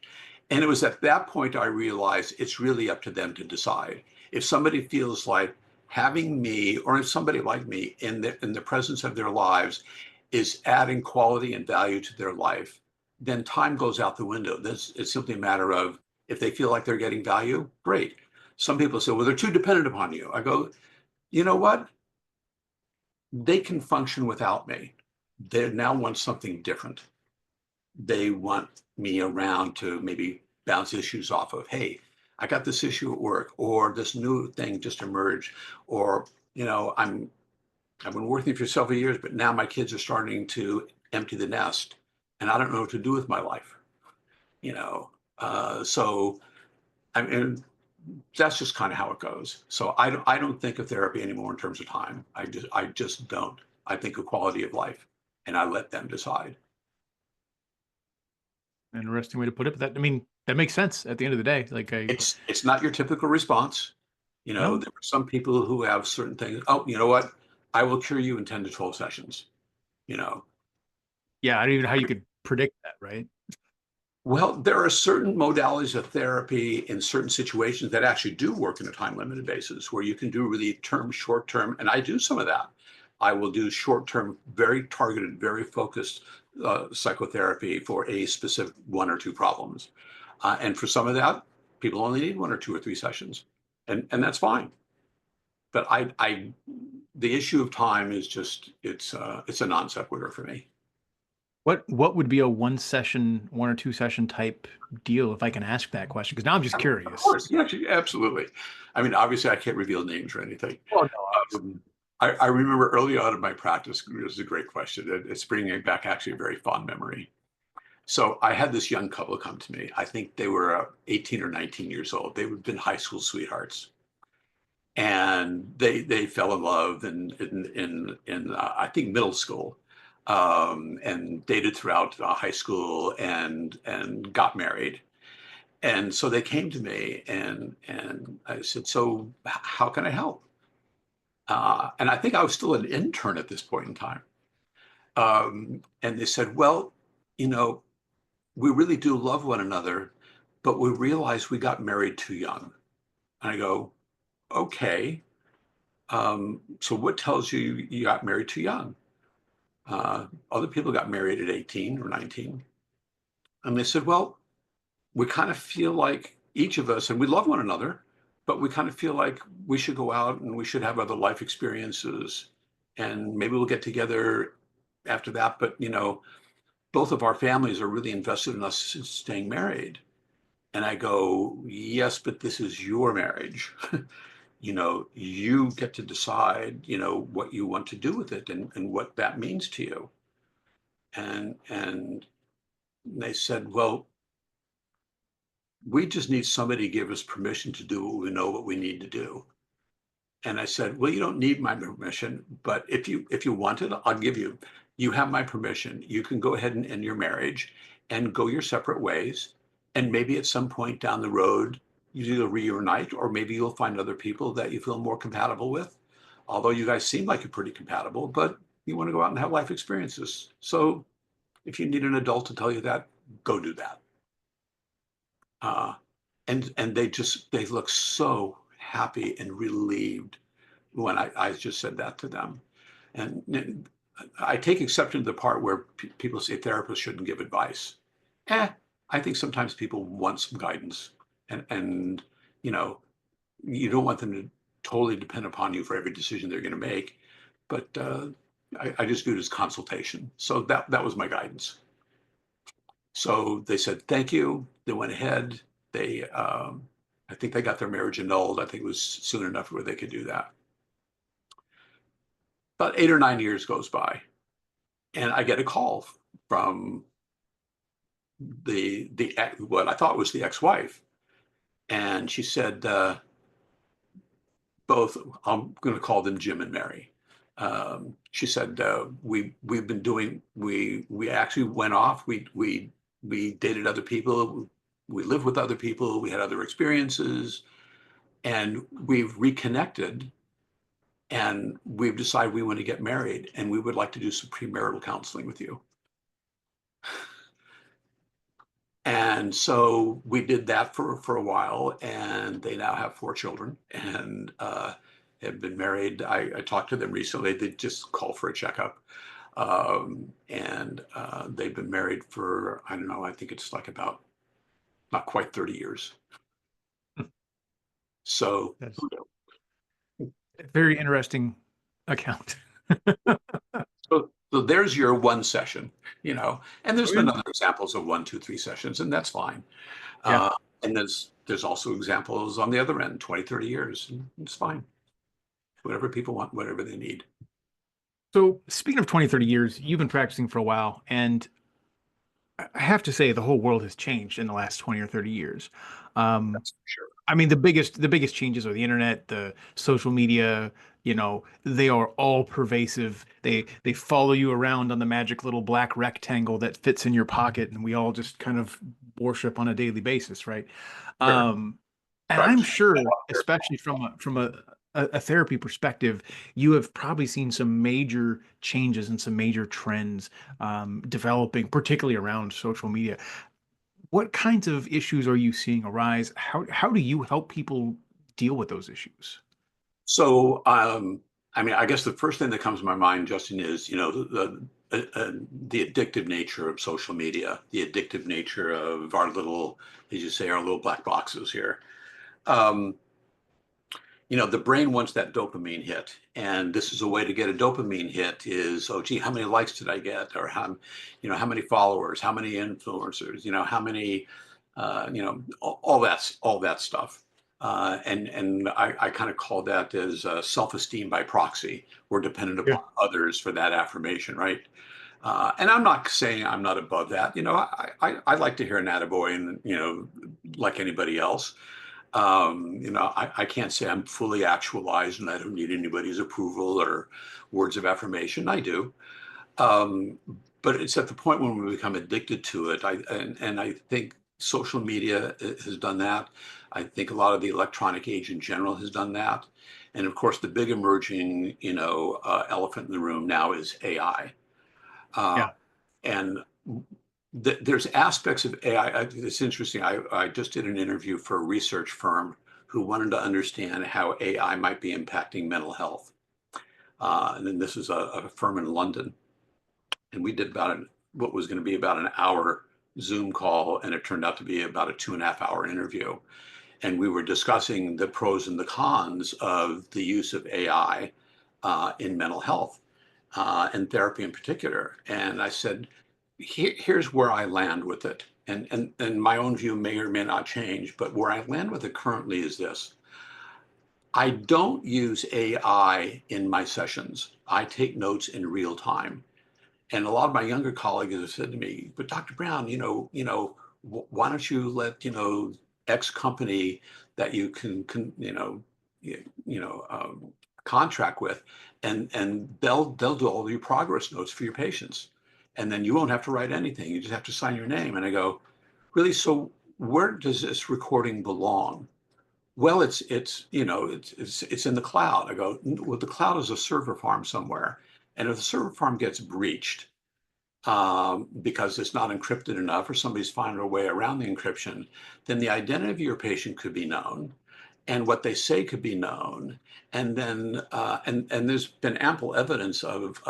And it was at that point I realized it's really up to them to decide. If somebody feels like having me, or if somebody like me in the presence of their lives is adding quality and value to their life, then time goes out the window. It's simply a matter of, if they feel like they're getting value, great. Some people say, well, they're too dependent upon you. I go, you know what? They can function without me. They now want something different. They want me around to maybe bounce issues off of. Hey, I got this issue at work, or this new thing just emerged, or I've been working for several years, but now my kids are starting to empty the nest, and I don't know what to do with my life. So I mean, that's just kind of how it goes. So I don't think of therapy anymore in terms of time. I just don't. I think of quality of life, and I let them decide. Interesting way to put it. But that makes sense at the end of the day. It's not your typical response. No, There are some people who have certain things. Oh, you know what? I will cure you in 10 to 12 sessions. You know, yeah, I don't even know how you could predict that, right? well, there are certain modalities of therapy in certain situations that actually do work in a time limited basis, where you can do really short term, and I do some of that. I will do short term, very targeted, very focused psychotherapy for a specific 1 or 2 problems. And for some of that, people only need 1 or 2 or 3 sessions, and that's fine. But the issue of time is just, it's a non sequitur for me. What would be a 1 or 2 session type deal, if I can ask that question? Because now I'm just Of curious. course, yeah, absolutely. I mean, obviously, I can't reveal names or anything. Well, no, obviously. I remember early on in my practice, it was a great question. It's bringing back actually a very fond memory. So I had this young couple come to me. I think they were 18 or 19 years old. They had been high school sweethearts, and they fell in love in I think middle school, and dated throughout high school, and got married. And so they came to me, and I said, so how can I help? And I think I was still an intern at this point in time. And they said, well, you know, we really do love one another, but we realized we got married too young. And I go, okay. So what tells you you got married too young? Other people got married at 18 or 19. And they said, well, we kind of feel like each of us, and we love one another, but we kind of feel like we should go out and we should have other life experiences. And maybe we'll get together after that. But, both of our families are really invested in us staying married. And I go, yes, but this is your marriage. You get to decide, what you want to do with it and what that means to you. And they said, well, we just need somebody to give us permission to do what we need to do. And I said, well, you don't need my permission, but if you want it, I'll give you. You have my permission. You can go ahead and end your marriage and go your separate ways. And maybe at some point down the road, you either reunite or maybe you'll find other people that you feel more compatible with. Although you guys seem like you're pretty compatible, but you want to go out and have life experiences. So if you need an adult to tell you that, go do that. Uh, and they look so happy and relieved when I just said that to them. And I take exception to the part where people say therapists shouldn't give advice. I think sometimes people want some guidance, and you know you don't want them to totally depend upon you for every decision they're going to make. But I just view it as consultation. So that was my guidance. So they said thank you. They went ahead. I think they got their marriage annulled. I think it was soon enough where they could do that. About 8 or 9 years goes by, and I get a call from the what I thought was the ex-wife, and she said, both, I'm going to call them Jim and Mary. She said, we've been doing, we actually went off. We dated other people. We lived with other people. We had other experiences, and we've reconnected. And we've decided we want to get married, and we would like to do some premarital counseling with you. And so we did that for a while, and they now have 4 children and have been married. I talked to them recently. They just called for a checkup. And they've been married for, I don't know, I think it's like about not quite 30 years. So, That's a very interesting account. so there's your one session, and there's Oh, been yeah. other examples of 1, 2, 3 sessions, and that's fine. Yeah. And there's also examples on the other end, 20, 30 years, and it's fine. Whatever people want, whatever they need. So speaking of 20, 30 years, you've been practicing for a while, and I have to say the whole world has changed in the last 20 or 30 years. Um, That's for sure. I mean, the biggest changes are the internet, the social media, they are all pervasive. They follow you around on the magic little black rectangle that fits in your pocket, and we all just kind of worship on a daily basis, right? Sure. And I'm Privacy. sure, especially from a therapy perspective, you have probably seen some major changes and some major trends developing, particularly around social media. What kinds of issues are you seeing arise? How do you help people deal with those issues? So, I mean, I guess the first thing that comes to my mind, Justin, is the addictive nature of social media, the addictive nature of our little, as you say, our little black boxes here. Um, the brain wants that dopamine hit, and this is a way to get a dopamine hit is, oh gee, how many likes did I get? Or how many followers, how many influencers, how many, all that stuff. And I kind of call that as self-esteem by proxy. We're dependent Yeah. upon others for that affirmation, right? And I'm not saying I'm not above that. I like to hear an attaboy and, like anybody else. I can't say I'm fully actualized and I don't need anybody's approval or words of affirmation. I do. Um, but it's at the point when we become addicted to it. And I think social media has done that. I think a lot of the electronic age in general has done that. And of course, the big emerging, elephant in the room now is AI. Uh, Yeah. and there's aspects of AI. It's interesting. I just did an interview for a research firm who wanted to understand how AI might be impacting mental health. And then this is a firm in London. And we did what was going to be about an hour Zoom call, and it turned out to be about a 2.5 hour interview. And we were discussing the pros and the cons of the use of AI in mental health and therapy in particular. And I said, here's where I land with it. And my own view may or may not change, but where I land with it currently is this. I don't use AI in my sessions. I take notes in real time. And a lot of my younger colleagues have said to me, but Dr. Brown, why don't you let, X company that you can contract with, and they'll do all your progress notes for your patients. And then you won't have to write anything. You just have to sign your name. And I go, really? So where does this recording belong? Well, it's in the cloud. I go, well, the cloud is a server farm somewhere. And if the server farm gets breached, because it's not encrypted enough or somebody's finding a way around the encryption, then the identity of your patient could be known and what they say could be known. And then, and there's been ample evidence of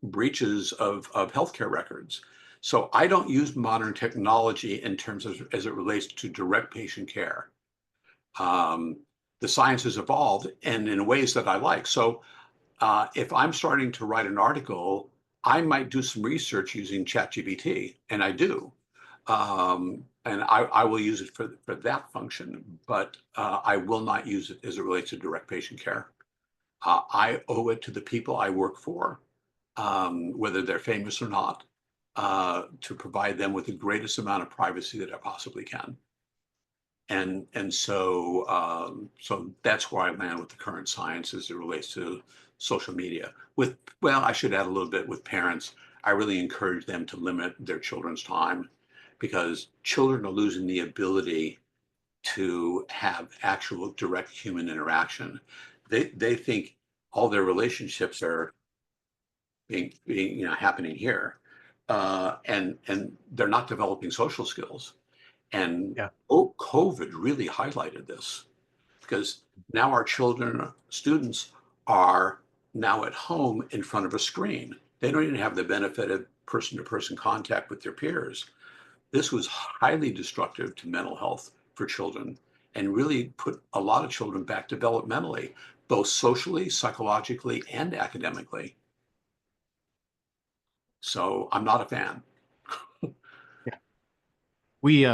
breaches of healthcare records. So I don't use modern technology in terms of as it relates to direct patient care. Um, the science has evolved and in ways that I like. So if I'm starting to write an article, I might do some research using ChatGPT, and I do. And I will use it for that function, but I will not use it as it relates to direct patient care. I owe it to the people I work for, whether they're famous or not, to provide them with the greatest amount of privacy that I possibly can. And so that's where I land with the current science as it relates to social media. Well, I should add a little bit with parents. I really encourage them to limit their children's time because children are losing the ability to have actual direct human interaction. They think all their relationships are being happening here, and they're not developing social skills. And Yeah. COVID really highlighted this because now our children, students are now at home in front of a screen. They don't even have the benefit of person to person contact with their peers. This was highly destructive to mental health for children and really put a lot of children back developmentally, both socially, psychologically, and academically. So I'm not a fan. We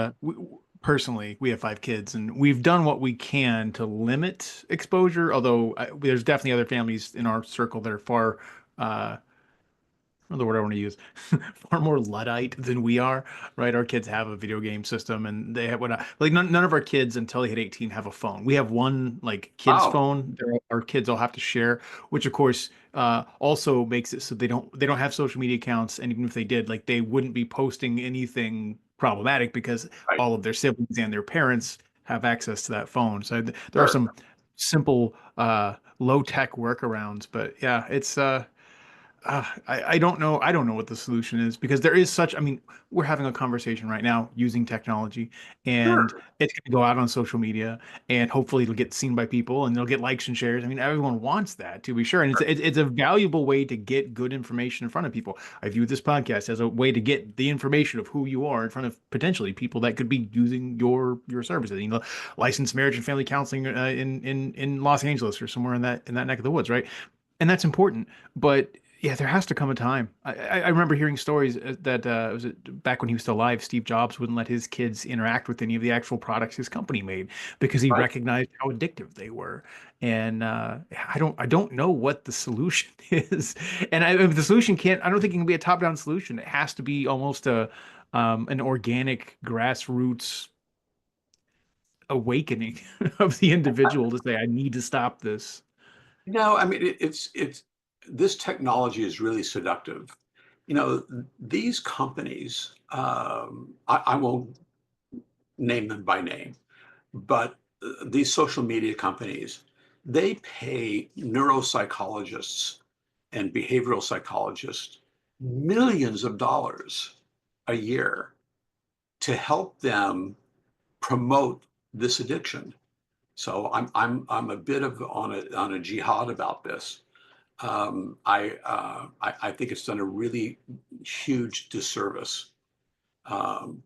personally, we have 5 kids, and we've done what we can to limit exposure. Although there's definitely other families in our circle that are far, I don't know the word I want to use, far more Luddite than we are, right? Our kids have a video game system, and they have what like none of our kids until they hit 18 have a phone. We have one like kid's Oh, phone. Our kids all have to share, which of course also makes it so they don't have social media accounts, and even if they did, like they wouldn't be posting anything problematic because right. all of their siblings and their parents have access to that phone. So there are Sure. some simple low tech workarounds, but yeah, it's I don't know. I don't know what the solution is because there is such. I mean, we're having a conversation right now using technology, and Sure. it's going to go out on social media, and hopefully it'll get seen by people, and they'll get likes and shares. I mean, everyone wants that to be sure, and it's a valuable way to get good information in front of people. I view this podcast as a way to get the information of who you are in front of potentially people that could be using your services. Licensed marriage and family counseling in Los Angeles or somewhere in that neck of the woods, right? And that's important, but yeah, there has to come a time. I remember hearing stories that was it back when he was still alive, Steve Jobs wouldn't let his kids interact with any of the actual products his company made because he Right. recognized how addictive they were. And I don't know what the solution is. And the solution can't. I don't think it can be a top-down solution. It has to be almost an organic grassroots awakening of the individual to say, I need to stop this. No, I mean it's this technology is really seductive. These companies, I won't name them by name, but these social media companies, they pay neuropsychologists and behavioral psychologists millions of dollars a year to help them promote this addiction. So I'm a bit of on a jihad about this. I think it's done a really huge disservice. Um,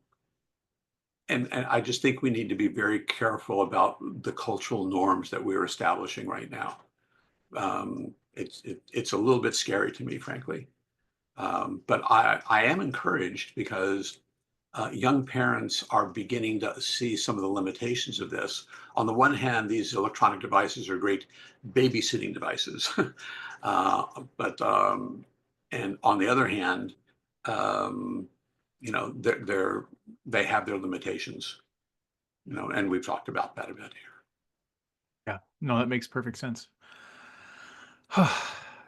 and I just think we need to be very careful about the cultural norms that we're establishing right now. It's a little bit scary to me, frankly. But I am encouraged because young parents are beginning to see some of the limitations of this. On the one hand, these electronic devices are great babysitting devices, uh, but and on the other hand, um, they have their limitations. And we've talked about that a bit here. Yeah, no, that makes perfect sense.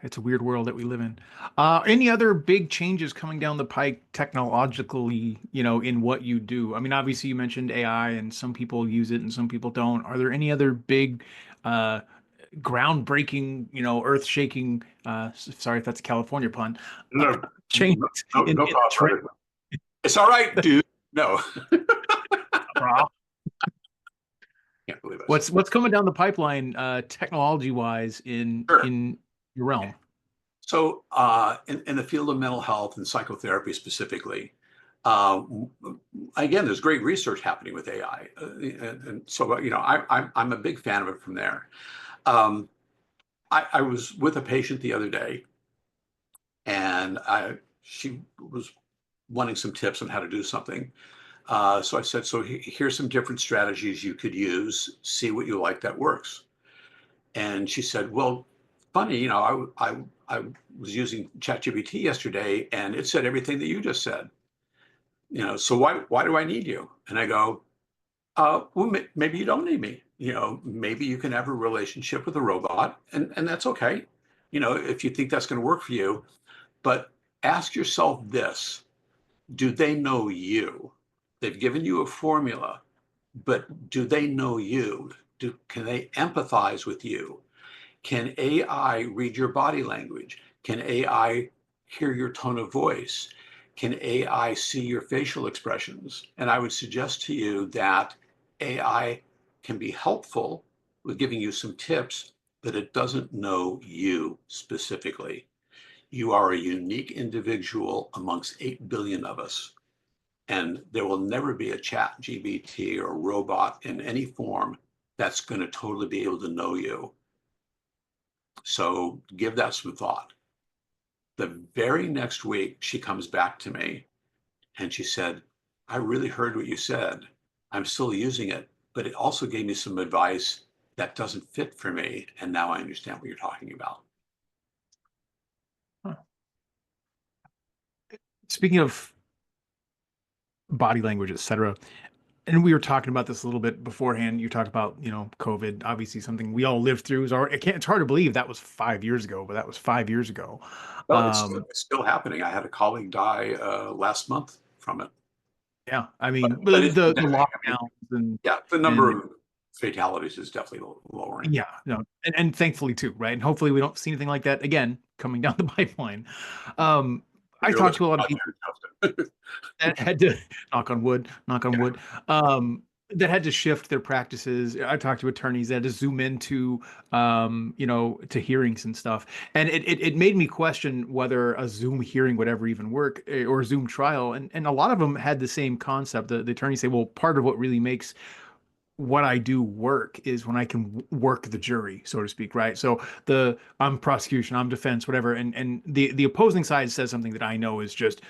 It's a weird world that we live in. Any other big changes coming down the pike technologically, in what you do? I mean, obviously you mentioned AI and some people use it and some people don't. Are there any other big, uh, groundbreaking, earth-shaking, sorry if that's a California pun, uh, No, changes no in the problem, trend? brother. It's all right, dude. No, can't believe I said. What's coming down the pipeline, technology-wise Sure. in your realm? So, in the field of mental health and psychotherapy specifically, uh, again, there's great research happening with AI, and so I'm a big fan of it from there. Um, I was with a patient the other day, and she was wanting some tips on how to do something. So I said, so here's some different strategies you could use. See what you like that works. And she said, well, funny, I was using ChatGPT yesterday and it said everything that you just said. So why do I need you? And I go, well, maybe you don't need me. Maybe you can have a relationship with a robot, and that's okay. If you think that's going to work for you, but ask yourself this: do they know you? They've given you a formula, but do they know you? Can they empathize with you? Can AI read your body language? Can AI hear your tone of voice? Can AI see your facial expressions? And I would suggest to you that AI can be helpful with giving you some tips, but it doesn't know you specifically. You are a unique individual amongst 8 billion of us. And there will never be a chat GBT or robot in any form that's going to totally be able to know you. So give that some thought. The very next week, she comes back to me and she said, I really heard what you said. I'm still using it, but it also gave me some advice that doesn't fit for me. And now I understand what you're talking about. Huh. Speaking of body language, etc. And we were talking about this a little bit beforehand. You talked about, COVID, obviously something we all lived through. It's hard to believe that was 5 years ago, but that was 5 years ago. Well, Um, it's still happening. I had a colleague die last month from it. yeah, I But, mean, but the it's the, the endemic. I mean, lockdowns and yeah, the number and of fatalities is definitely lowering. yeah, no, and thankfully too, right? And hopefully we don't see anything like that again coming down the pipeline. Um, I You're talked to listening a lot of out people there, Justin. that had to knock on Yeah. wood, um, that had to shift their practices. I talked to attorneys that had to zoom into, to hearings and stuff. And it made me question whether a Zoom hearing would ever even work, or a Zoom trial. And a lot of them had the same concept. The attorneys say, well, part of what really makes what I do work is when I can work the jury, so to speak, right? So I'm prosecution, I'm defense, whatever, and the opposing side says something that I know is just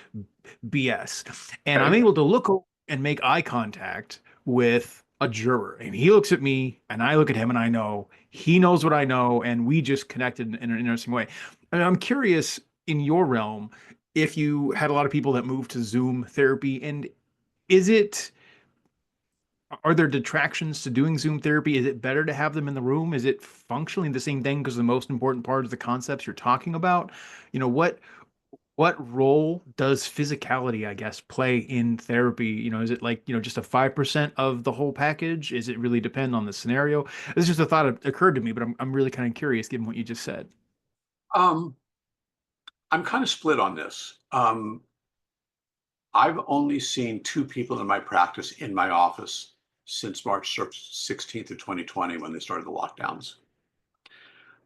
BS. And I'm Okay. able to look and make eye contact with a juror. And he looks at me and I look at him and I know he knows what I know. And we just connected in an interesting way. And I'm curious, in your realm, if you had a lot of people that moved to Zoom therapy, and is it, are there detractions to doing Zoom therapy? Is it better to have them in the room? Is it functionally the same thing because the most important part is the concepts you're talking about? What role does physicality, I guess, play in therapy? Is it like, just a 5% of the whole package? Is it really depend on the scenario? It's just a thought that occurred to me, but I'm really kind of curious given what you just said. Um, I'm kind of split on this. I've only seen two people in my practice in my office since March 16th of 2020 when they started the lockdowns.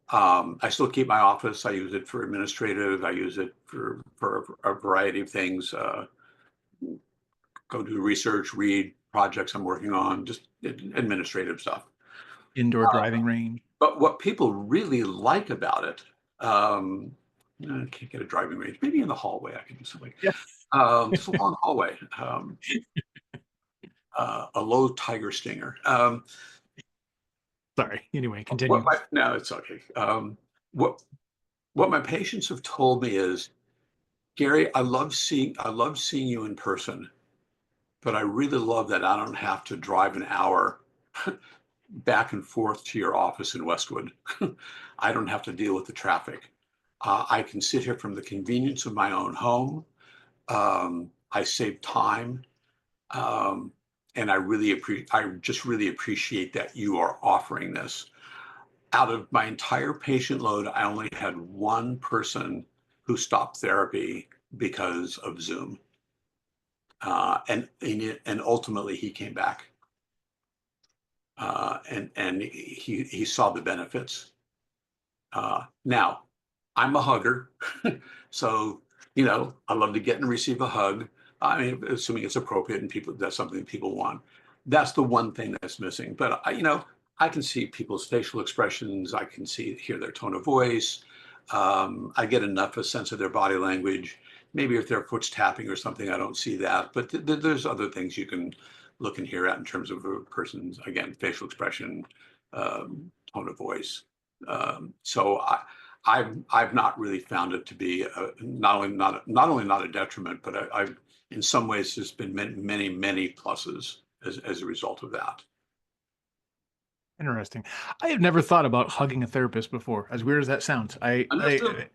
I still keep my office. I use it for administrative. I use it for a variety of things. Go do research, read projects I'm working on, just administrative stuff. Indoor driving range. But what people really like about it, I can't get a driving range. Maybe in the hallway I can do something. Yeah. It's a long hallway. A low tiger stinger. Sorry. Anyway, continue. No, it's okay. What what my patients have told me is, Gary, I love seeing you in person, but I really love that I don't have to drive an hour back and forth to your office in Westwood. I don't have to deal with the traffic. I can sit here from the convenience of my own home. I save time, um, and I just really appreciate that you are offering this. Out of my entire patient load, I only had one person who stopped therapy because of Zoom, and ultimately he came back, and he saw the benefits. Now, I'm a hugger, so I love to get and receive a hug. I mean, assuming it's appropriate and that's something that people want. That's the one thing that's missing. But I can see people's facial expressions. I can hear their tone of voice. I get enough a sense of their body language. Maybe if their foot's tapping or something, I don't see that. But there's other things you can look and hear at in terms of a person's, again, facial expression, tone of voice. So I've not really found it to be not only not a detriment, but I've in some ways there's been many pluses as a result of that. Interesting. I have never thought about hugging a therapist before, as weird as that sounds. Understood.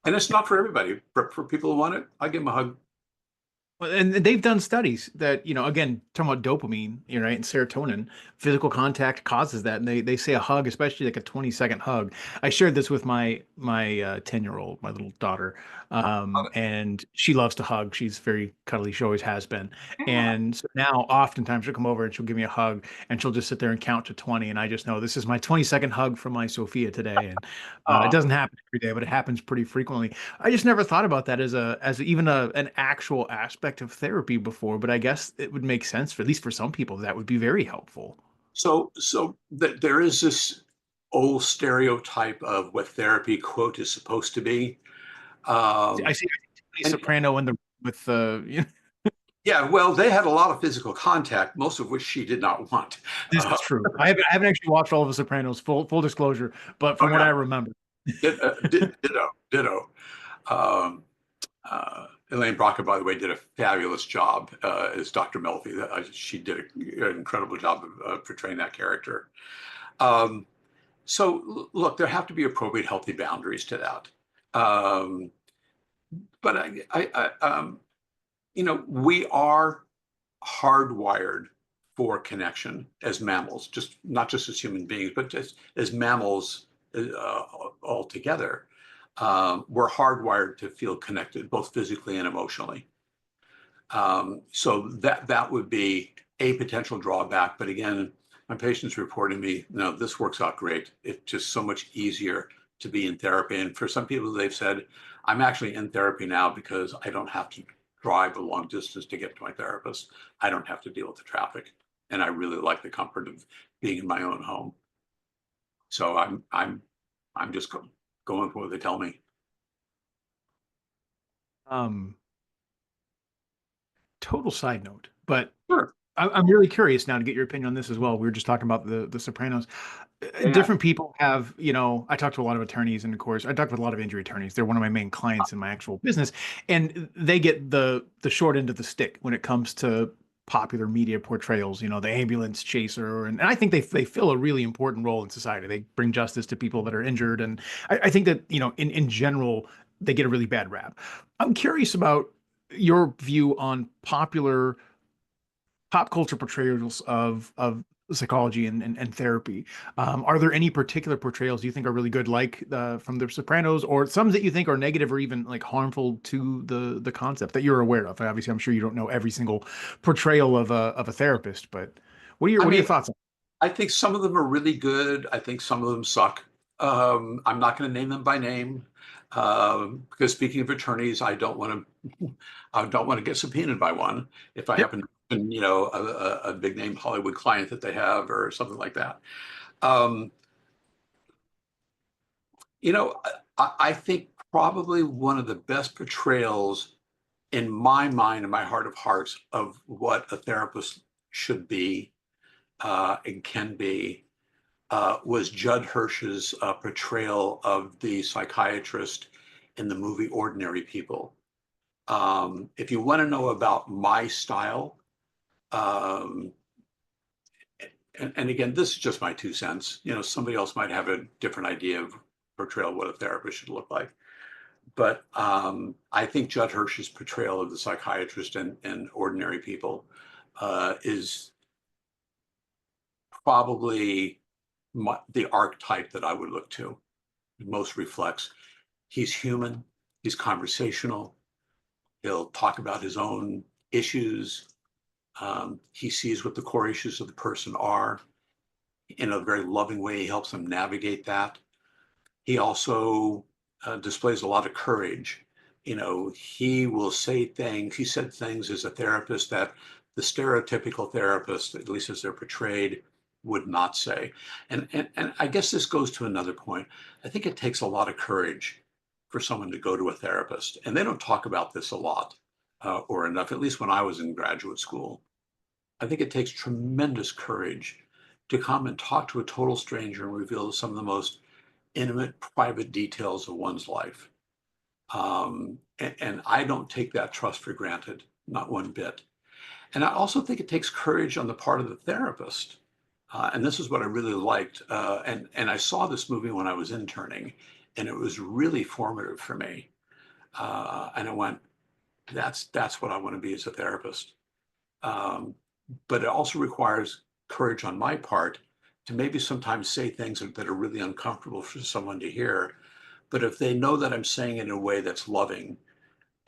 And it's not for everybody. For people who want it, I give them a hug. Well, and they've done studies that, again, talking about dopamine, right, and serotonin, physical contact causes that. And they say a hug, especially like a 20-second hug. I shared this with my 10-year-old, my little daughter, and she loves to hug. She's very cuddly. She always has been. Yeah. And so now oftentimes she'll come over and she'll give me a hug and she'll just sit there and count to 20. And I just know this is my 20-second hug from my Sophia today. And it doesn't happen every day, but it happens pretty frequently. I just never thought about that as even an actual aspect of therapy before, but I guess it would make sense for at least for some people that would be very helpful. So there is this old stereotype of what therapy quote is supposed to be. I see Tony And Soprano in the with the yeah, well, they had a lot of physical contact, most of which she did not want. this is true. I haven't actually watched all of The Sopranos, full disclosure, but Oh from what I yeah, remember. ditto. Um, Elaine Brocka, by the way, did a fabulous job as Dr. Melfi. She did an incredible job of portraying that character. Um, so look, there have to be appropriate, healthy boundaries to that. But we are hardwired for connection as mammals, just not just as human beings, but just as mammals altogether. We're hardwired to feel connected, both physically and emotionally. So that would be a potential drawback. But again, my patients reporting me, no, this works out great. It's just so much easier to be in therapy. And for some people, they've said, I'm actually in therapy now because I don't have to drive a long distance to get to my therapist. I don't have to deal with the traffic. And I really like the comfort of being in my own home. So I'm just going for what they tell me. Um, Total side note, but Sure. I'm really curious now to get your opinion on this as well. We were just talking about the Sopranos. Yeah. Different people have, I talk to a lot of attorneys, and of course, I talk with a lot of injury attorneys. They're one of my main clients in my actual business, and they get the short end of the stick when it comes to popular media portrayals. The ambulance chaser, and I think they fill a really important role in society. They bring justice to people that are injured, and I think that in general they get a really bad rap. I'm curious about your view on pop culture portrayals of psychology and therapy. Are there any particular portrayals you think are really good, like from The Sopranos, or some that you think are negative or even like harmful to the concept that you're aware of? Obviously, I'm sure you don't know every single portrayal of a therapist, but what are I your mean, thoughts on? I think some of them are really good. I think some of them suck. I'm not going to name them by name because speaking of attorneys, I don't want to get subpoenaed by one if I Yep. happen to, a big name Hollywood client that they have or something like that. Um, I think probably one of the best portrayals in my mind, in my heart of hearts, of what a therapist should be and can be was Judd Hirsch's portrayal of the psychiatrist in the movie Ordinary People. If you want to know about my style, um, and again, this is just my 2 cents. Somebody else might have a different idea of portrayal of what a therapist should look like. But I think Judd Hirsch's portrayal of the psychiatrist in Ordinary People is probably the archetype that I would look to. Most reflects. He's human. He's conversational. He'll talk about his own issues. He sees what the core issues of the person are. In a very loving way, he helps them navigate that. He also displays a lot of courage. He will say things, he said things as a therapist that the stereotypical therapist, at least as they're portrayed, would not say. And I guess this goes to another point. I think it takes a lot of courage for someone to go to a therapist. And they don't talk about this a lot or enough, at least when I was in graduate school. I think it takes tremendous courage to come and talk to a total stranger and reveal some of the most intimate, private details of one's life. And I don't take that trust for granted, not one bit. And I also think it takes courage on the part of the therapist. And this is what I really liked. And I saw this movie when I was interning, and it was really formative for me. And I went, that's what I want to be as a therapist. Um, but it also requires courage on my part to maybe sometimes say things that are really uncomfortable for someone to hear. But if they know that I'm saying it in a way that's loving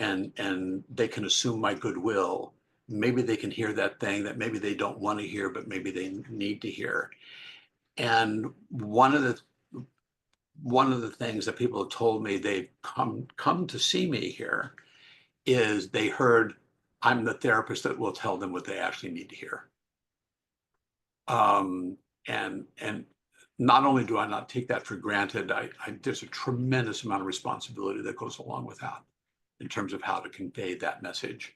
and they can assume my goodwill, maybe they can hear that thing that maybe they don't want to hear, but maybe they need to hear. And one of the things that people have told me they've come to see me here is they heard I'm the therapist that will tell them what they actually need to hear. Um, and not only do I not take that for granted, there's a tremendous amount of responsibility that goes along with that in terms of how to convey that message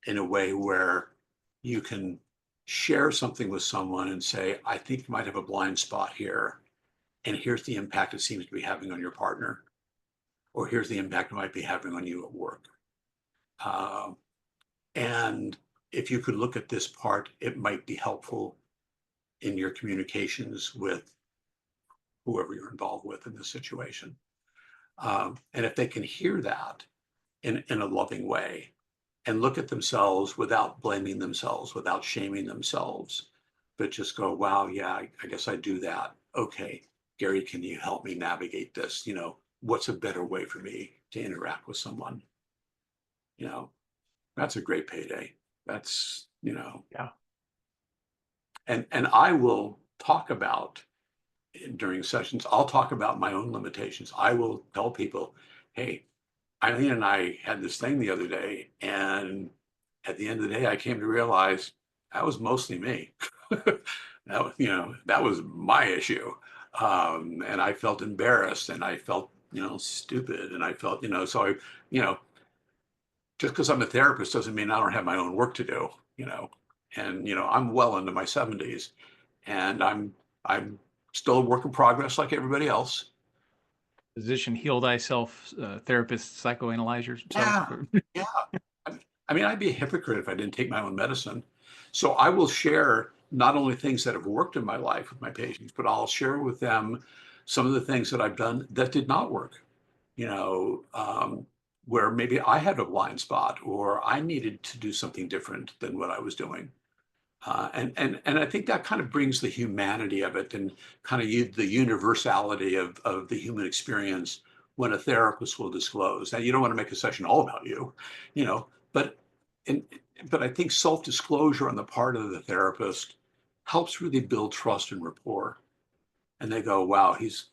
in a way where you can share something with someone and say, I think you might have a blind spot here, and here's the impact it seems to be having on your partner, or here's the impact it might be having on you at work. And if you could look at this part, it might be helpful in your communications with whoever you're involved with in this situation. And if they can hear that in a loving way and look at themselves without blaming themselves, without shaming themselves, but just go, wow, yeah, I guess I do that. Okay, Gary, can you help me navigate this? What's a better way for me to interact with someone? That's a great payday. That's, Yeah. and I will talk about during sessions, I'll talk about my own limitations. I will tell people, hey, Eileen and I had this thing the other day, and at the end of the day, I came to realize that was mostly me. That was my issue. And I felt embarrassed and I felt, stupid. And I felt, you know, just because I'm a therapist doesn't mean I don't have my own work to do, and, I'm well into my 70s and I'm still a work in progress like everybody else. Physician, heal thyself, therapist, psychoanalyze yourself. Yeah, yeah. I mean, I'd be a hypocrite if I didn't take my own medicine. So I will share not only things that have worked in my life with my patients, but I'll share with them some of the things that I've done that did not work, you know, um, where maybe I had a blind spot or I needed to do something different than what I was doing. And I think that kind of brings the humanity of it and kind of the universality of the human experience when a therapist will disclose. Now, you don't want to make a session all about you, you know, but and but I think self-disclosure on the part of the therapist helps really build trust and rapport. and they go, wow, he's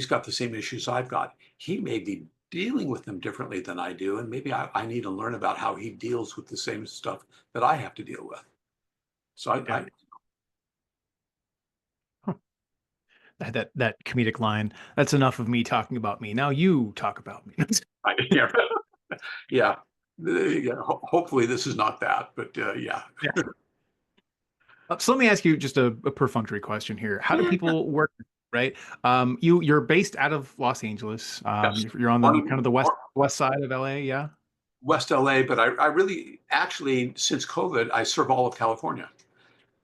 got the same issues I've got. He may be dealing with them differently than I do, and maybe I need to learn about how he deals with the same stuff that I have to deal with. So Yeah. Huh. That comedic line. That's enough of me talking about me. Now you talk about me. yeah, yeah, yeah. Hopefully this is not that, but yeah. Yeah. So let me ask you just a perfunctory question here. How do people work, right? You're based out of Los Angeles. Yes. You're on the kind of the west side of LA, yeah? West LA, but I really actually since COVID I serve all of California.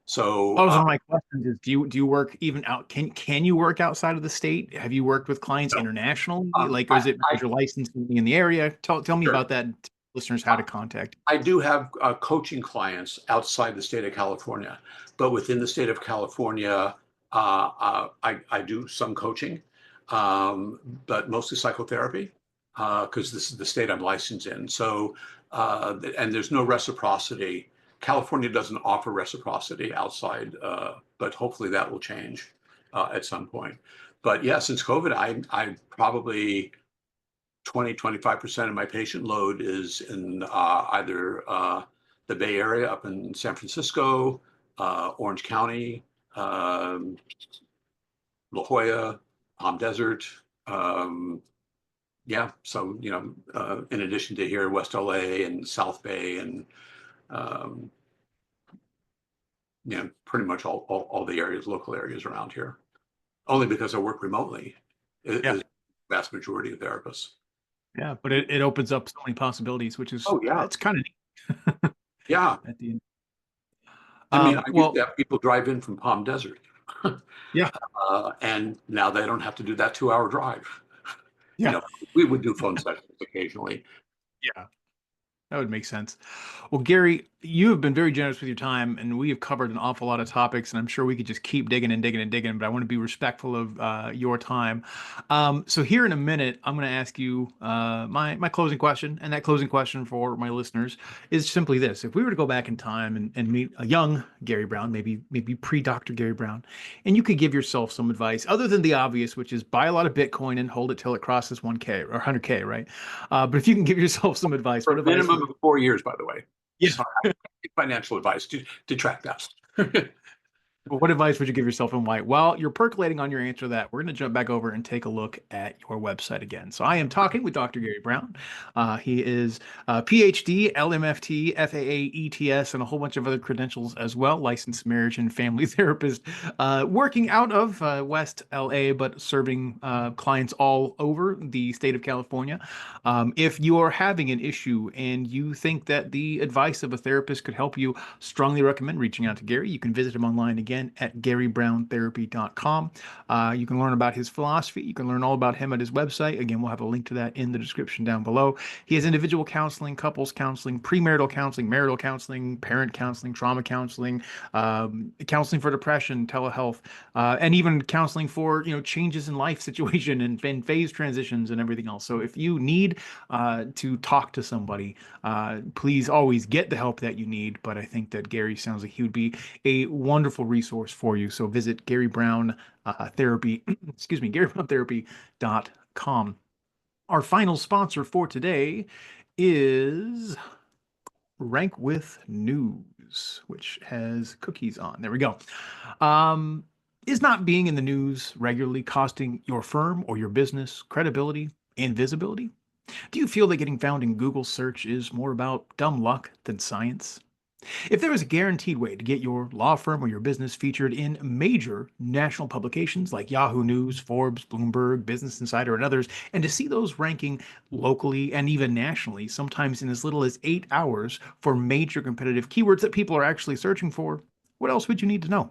So That was one of my questions is do you work even out can you work outside of the state? Have you worked with clients so, internationally? um, Like, or I, is it I because you're licensed in the area? Tell me sure. about that and tell listeners how to contact. I do have coaching clients outside the state of California, but within the state of California, I do some coaching, but mostly psychotherapy because this is the state I'm licensed in. So, and there's no reciprocity. California doesn't offer reciprocity outside, but hopefully that will change at some point. But yeah, since COVID, I probably 20-25% of my patient load is in either the Bay Area up in San Francisco, Orange County, um, La Jolla, Palm Desert. Um, yeah, so in addition to here, West LA and South Bay, and um, pretty much all the areas, local areas around here. Only because I work remotely, Yeah. is the vast majority of therapists. Yeah, but it opens up so many possibilities, which is Oh yeah, it's kind of neat yeah. at the end. I mean, I used Well, to have people drive in from Palm Desert, yeah, and now they don't have to do that 2-hour drive. You yeah, know, we would do phone sessions occasionally. yeah. That would make sense. Well, Gary, you have been very generous with your time, and we have covered an awful lot of topics, and I'm sure we could just keep digging and digging and digging, but I want to be respectful of your time. So here in a minute, I'm going to ask you my closing question, and that closing question for my listeners is simply this: if we were to go back in time and meet a young Gary Brown, maybe pre-Dr. Gary Brown, and you could give yourself some advice other than the obvious, which is buy a lot of Bitcoin and hold it till it crosses 1K or 100K, right? But if you can give yourself some advice, For what a advice minimum would of 4 years, by the way. yeah. Sorry, financial advice to track that. Well, what advice would you give yourself and why? While you're percolating on your answer to that, we're going to jump back over and take a look at your website again. So I am talking with Dr. Gary Brown. He is PhD, LMFT, FAA, ETS, and a whole bunch of other credentials as well. Licensed marriage and family therapist, working out of West LA, but serving clients all over the state of California. If you are having an issue and you think that the advice of a therapist could help you, strongly recommend reaching out to Gary. You can visit him online again at GaryBrownTherapy.com. You can learn about his philosophy. You can learn all about him at his website. Again, we'll have a link to that in the description down below. He has individual counseling, couples counseling, premarital counseling, marital counseling, parent counseling, trauma counseling, counseling for depression, telehealth, and even counseling for changes in life situation and phase transitions and everything else. So if you need to talk to somebody, please always get the help that you need. But I think that Gary sounds like he would be a wonderful resource for you. So visit Gary Brown Therapy, excuse me, GaryBrownTherapy.com. Our final sponsor for today is Rank with News, which has cookies on. There we go. Is not being in the news regularly costing your firm or your business credibility and visibility? Do you feel that getting found in Google search is more about dumb luck than science? If there was a guaranteed way to get your law firm or your business featured in major national publications like Yahoo News, Forbes, Bloomberg, Business Insider, and others, and to see those ranking locally and even nationally, sometimes in as little as 8 hours for major competitive keywords that people are actually searching for, what else would you need to know?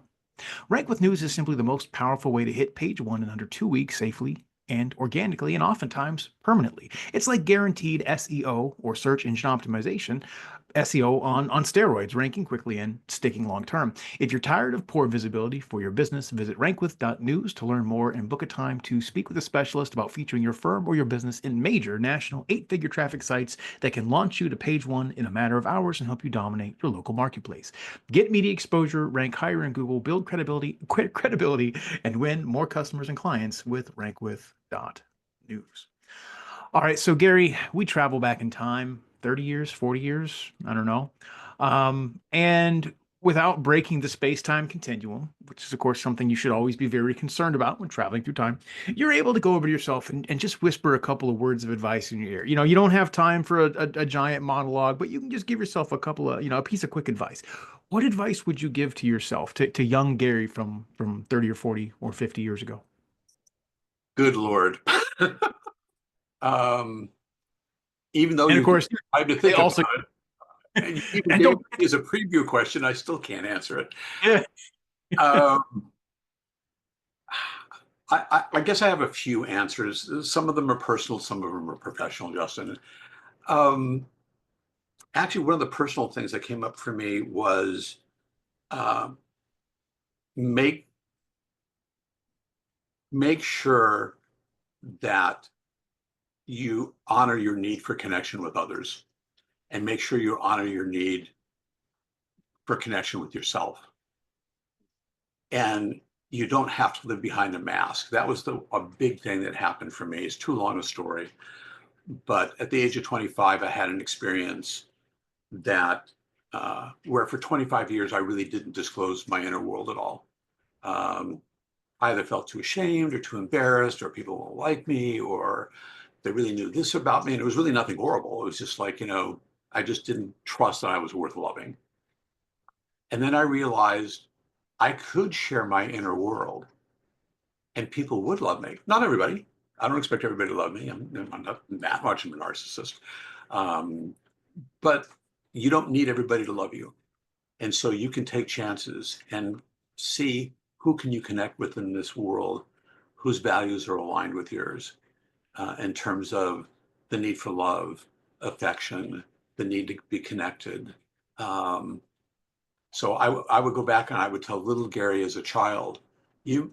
Rank with News is simply the most powerful way to hit page one in under 2 weeks safely and organically, and oftentimes permanently. It's like guaranteed SEO or search engine optimization SEO on steroids, ranking quickly and sticking long term. If you're tired of poor visibility for your business, visit rankwith.news to learn more and book a time to speak with a specialist about featuring your firm or your business in major national 8-figure traffic sites that can launch you to page one in a matter of hours and help you dominate your local marketplace. Get media exposure, rank higher in Google, build credibility, and win more customers and clients with rankwith.news. All right, so Gary, we travel back in time 30 years, 40 years, I don't know. And without breaking the space-time continuum, which is, of course, something you should always be very concerned about when traveling through time, you're able to go over to yourself and just whisper a couple of words of advice in your ear. You don't have time for a giant monologue, but you can just give yourself a couple of, a piece of quick advice. What advice would you give to yourself, to young Gary from 30 or 40 or 50 years ago? Good Lord. Um, even though And of you course, tried to they think about also, it, and you even and gave don't, me as a preview question, I still can't answer it. yeah. Um, I guess I have a few answers. Some of them are personal, some of them are professional, Justin. Um, Actually, one of the personal things that came up for me was uh, make make sure that you honor your need for connection with others, and make sure you honor your need for connection with yourself. And you don't have to live behind a mask. That was a big thing that happened for me. It's too long a story. But at the age of 25, I had an experience that where for 25 years, I really didn't disclose my inner world at all. Um, I either felt too ashamed or too embarrassed, or people won't like me, or they really knew this about me. And it was really nothing horrible. It was just like, I just didn't trust that I was worth loving. And then I realized I could share my inner world and people would love me. Not everybody. I don't expect everybody to love me. I'm not that much of a narcissist. Um, but you don't need everybody to love you. And so you can take chances and see who can you connect with in this world whose values are aligned with yours, in terms of the need for love, affection, the need to be connected. Um, so I would go back and I would tell little Gary as a child, you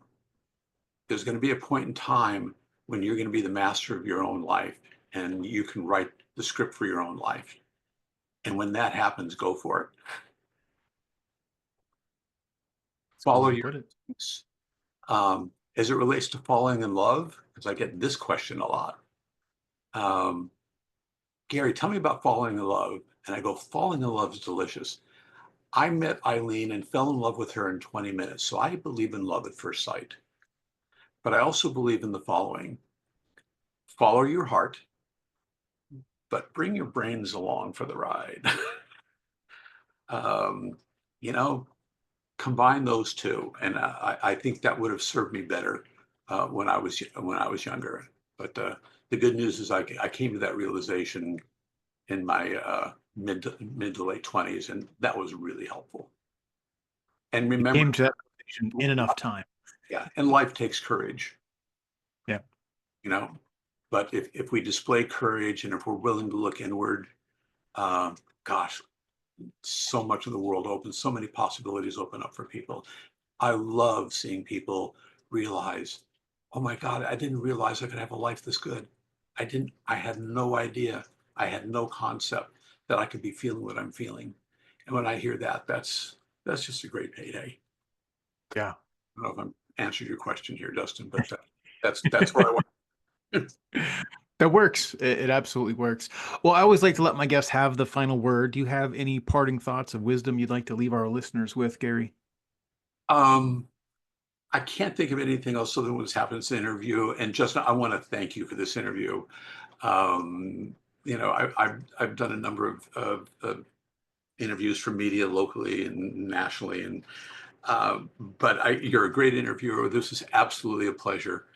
there's going to be a point in time when you're going to be the master of your own life and you can write the script for your own life. And when that happens, go for it. That's a good Follow way to your put it. dreams. As it relates to falling in love, because I get this question a lot. Um, Gary, tell me about falling in love. And I go, falling in love is delicious. I met Eileen and fell in love with her in 20 minutes. So I believe in love at first sight. But I also believe in the following: follow your heart, but bring your brains along for the ride. um, you know, Combine those two, and I think that would have served me better when I was younger. But the good news is I came to that realization in my mid to late 20s, and that was really helpful. And You remember, came to that realization in enough time. yeah, and life takes courage, Yeah. you know. But if we display courage and if we're willing to look inward, uh, gosh, so much of the world opens, so many possibilities open up for people. I love seeing people realize, oh my God, I didn't realize I could have a life this good. I had no idea. I had no concept that I could be feeling what I'm feeling. And when I hear that, that's just a great payday. Yeah. I don't know if I'm answered your question here, Dustin, but that's where I want. That works. It absolutely works. Well, I always like to let my guests have the final word. Do you have any parting thoughts of wisdom you'd like to leave our listeners with, Gary? Um, I can't think of anything else other than what's happened in this interview. And Justin, I want to thank you for this interview. Um, I've done a number of interviews for media locally and nationally, and but you're a great interviewer. This is absolutely a pleasure.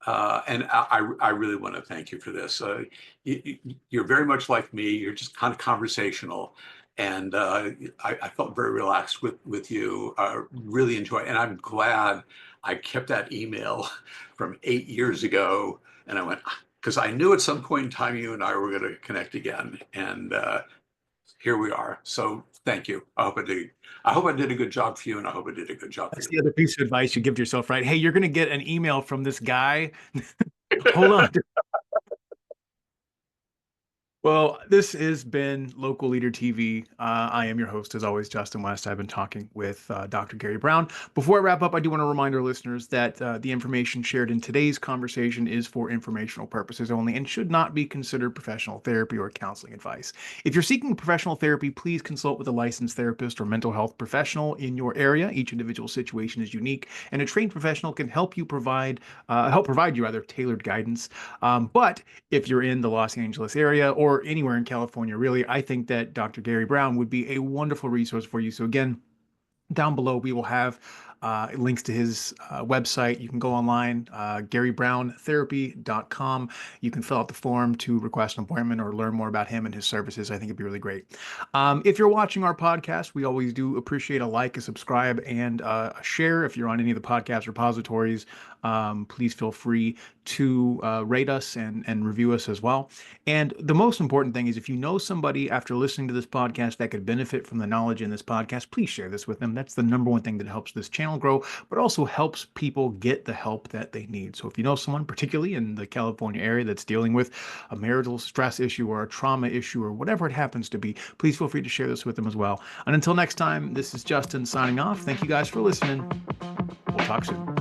And I really want to thank you for this. You're very much like me. You're just kind of conversational. And I felt very relaxed with you. Really enjoy, and I'm glad I kept that email from 8 years ago. And I went, because I knew at some point in time you and I were going to connect again. And here we are. So thank you. I hope I did a good job for you, and I hope I did a good job for That's you. the other piece of advice you give to yourself, right? Hey, you're going to get an email from this guy. Hold on. Well, this has been Local Leader TV. I am your host, as always, Justin West. I've been talking with Dr. Gary Brown. Before I wrap up, I do want to remind our listeners that the information shared in today's conversation is for informational purposes only and should not be considered professional therapy or counseling advice. If you're seeking professional therapy, please consult with a licensed therapist or mental health professional in your area. Each individual situation is unique, and a trained professional can help provide you tailored guidance. But if you're in the Los Angeles area or anywhere in California, really, I think that Dr. Gary Brown would be a wonderful resource for you. So again, down below, we will have links to his website. You can go online, GaryBrownTherapy.com. You can fill out the form to request an appointment or learn more about him and his services. I think it'd be really great. If you're watching our podcast, we always do appreciate a like, a subscribe, and a share. If you're on any of the podcast repositories, please feel free to rate us and review us as well. And the most important thing is, if you know somebody after listening to this podcast that could benefit from the knowledge in this podcast, please share this with them. That's the number one thing that helps this channel grow, but also helps people get the help that they need. So if you know someone, particularly in the California area, that's dealing with a marital stress issue or a trauma issue or whatever it happens to be, please feel free to share this with them as well. And until next time, this is Justin signing off. Thank you guys for listening. We'll talk soon.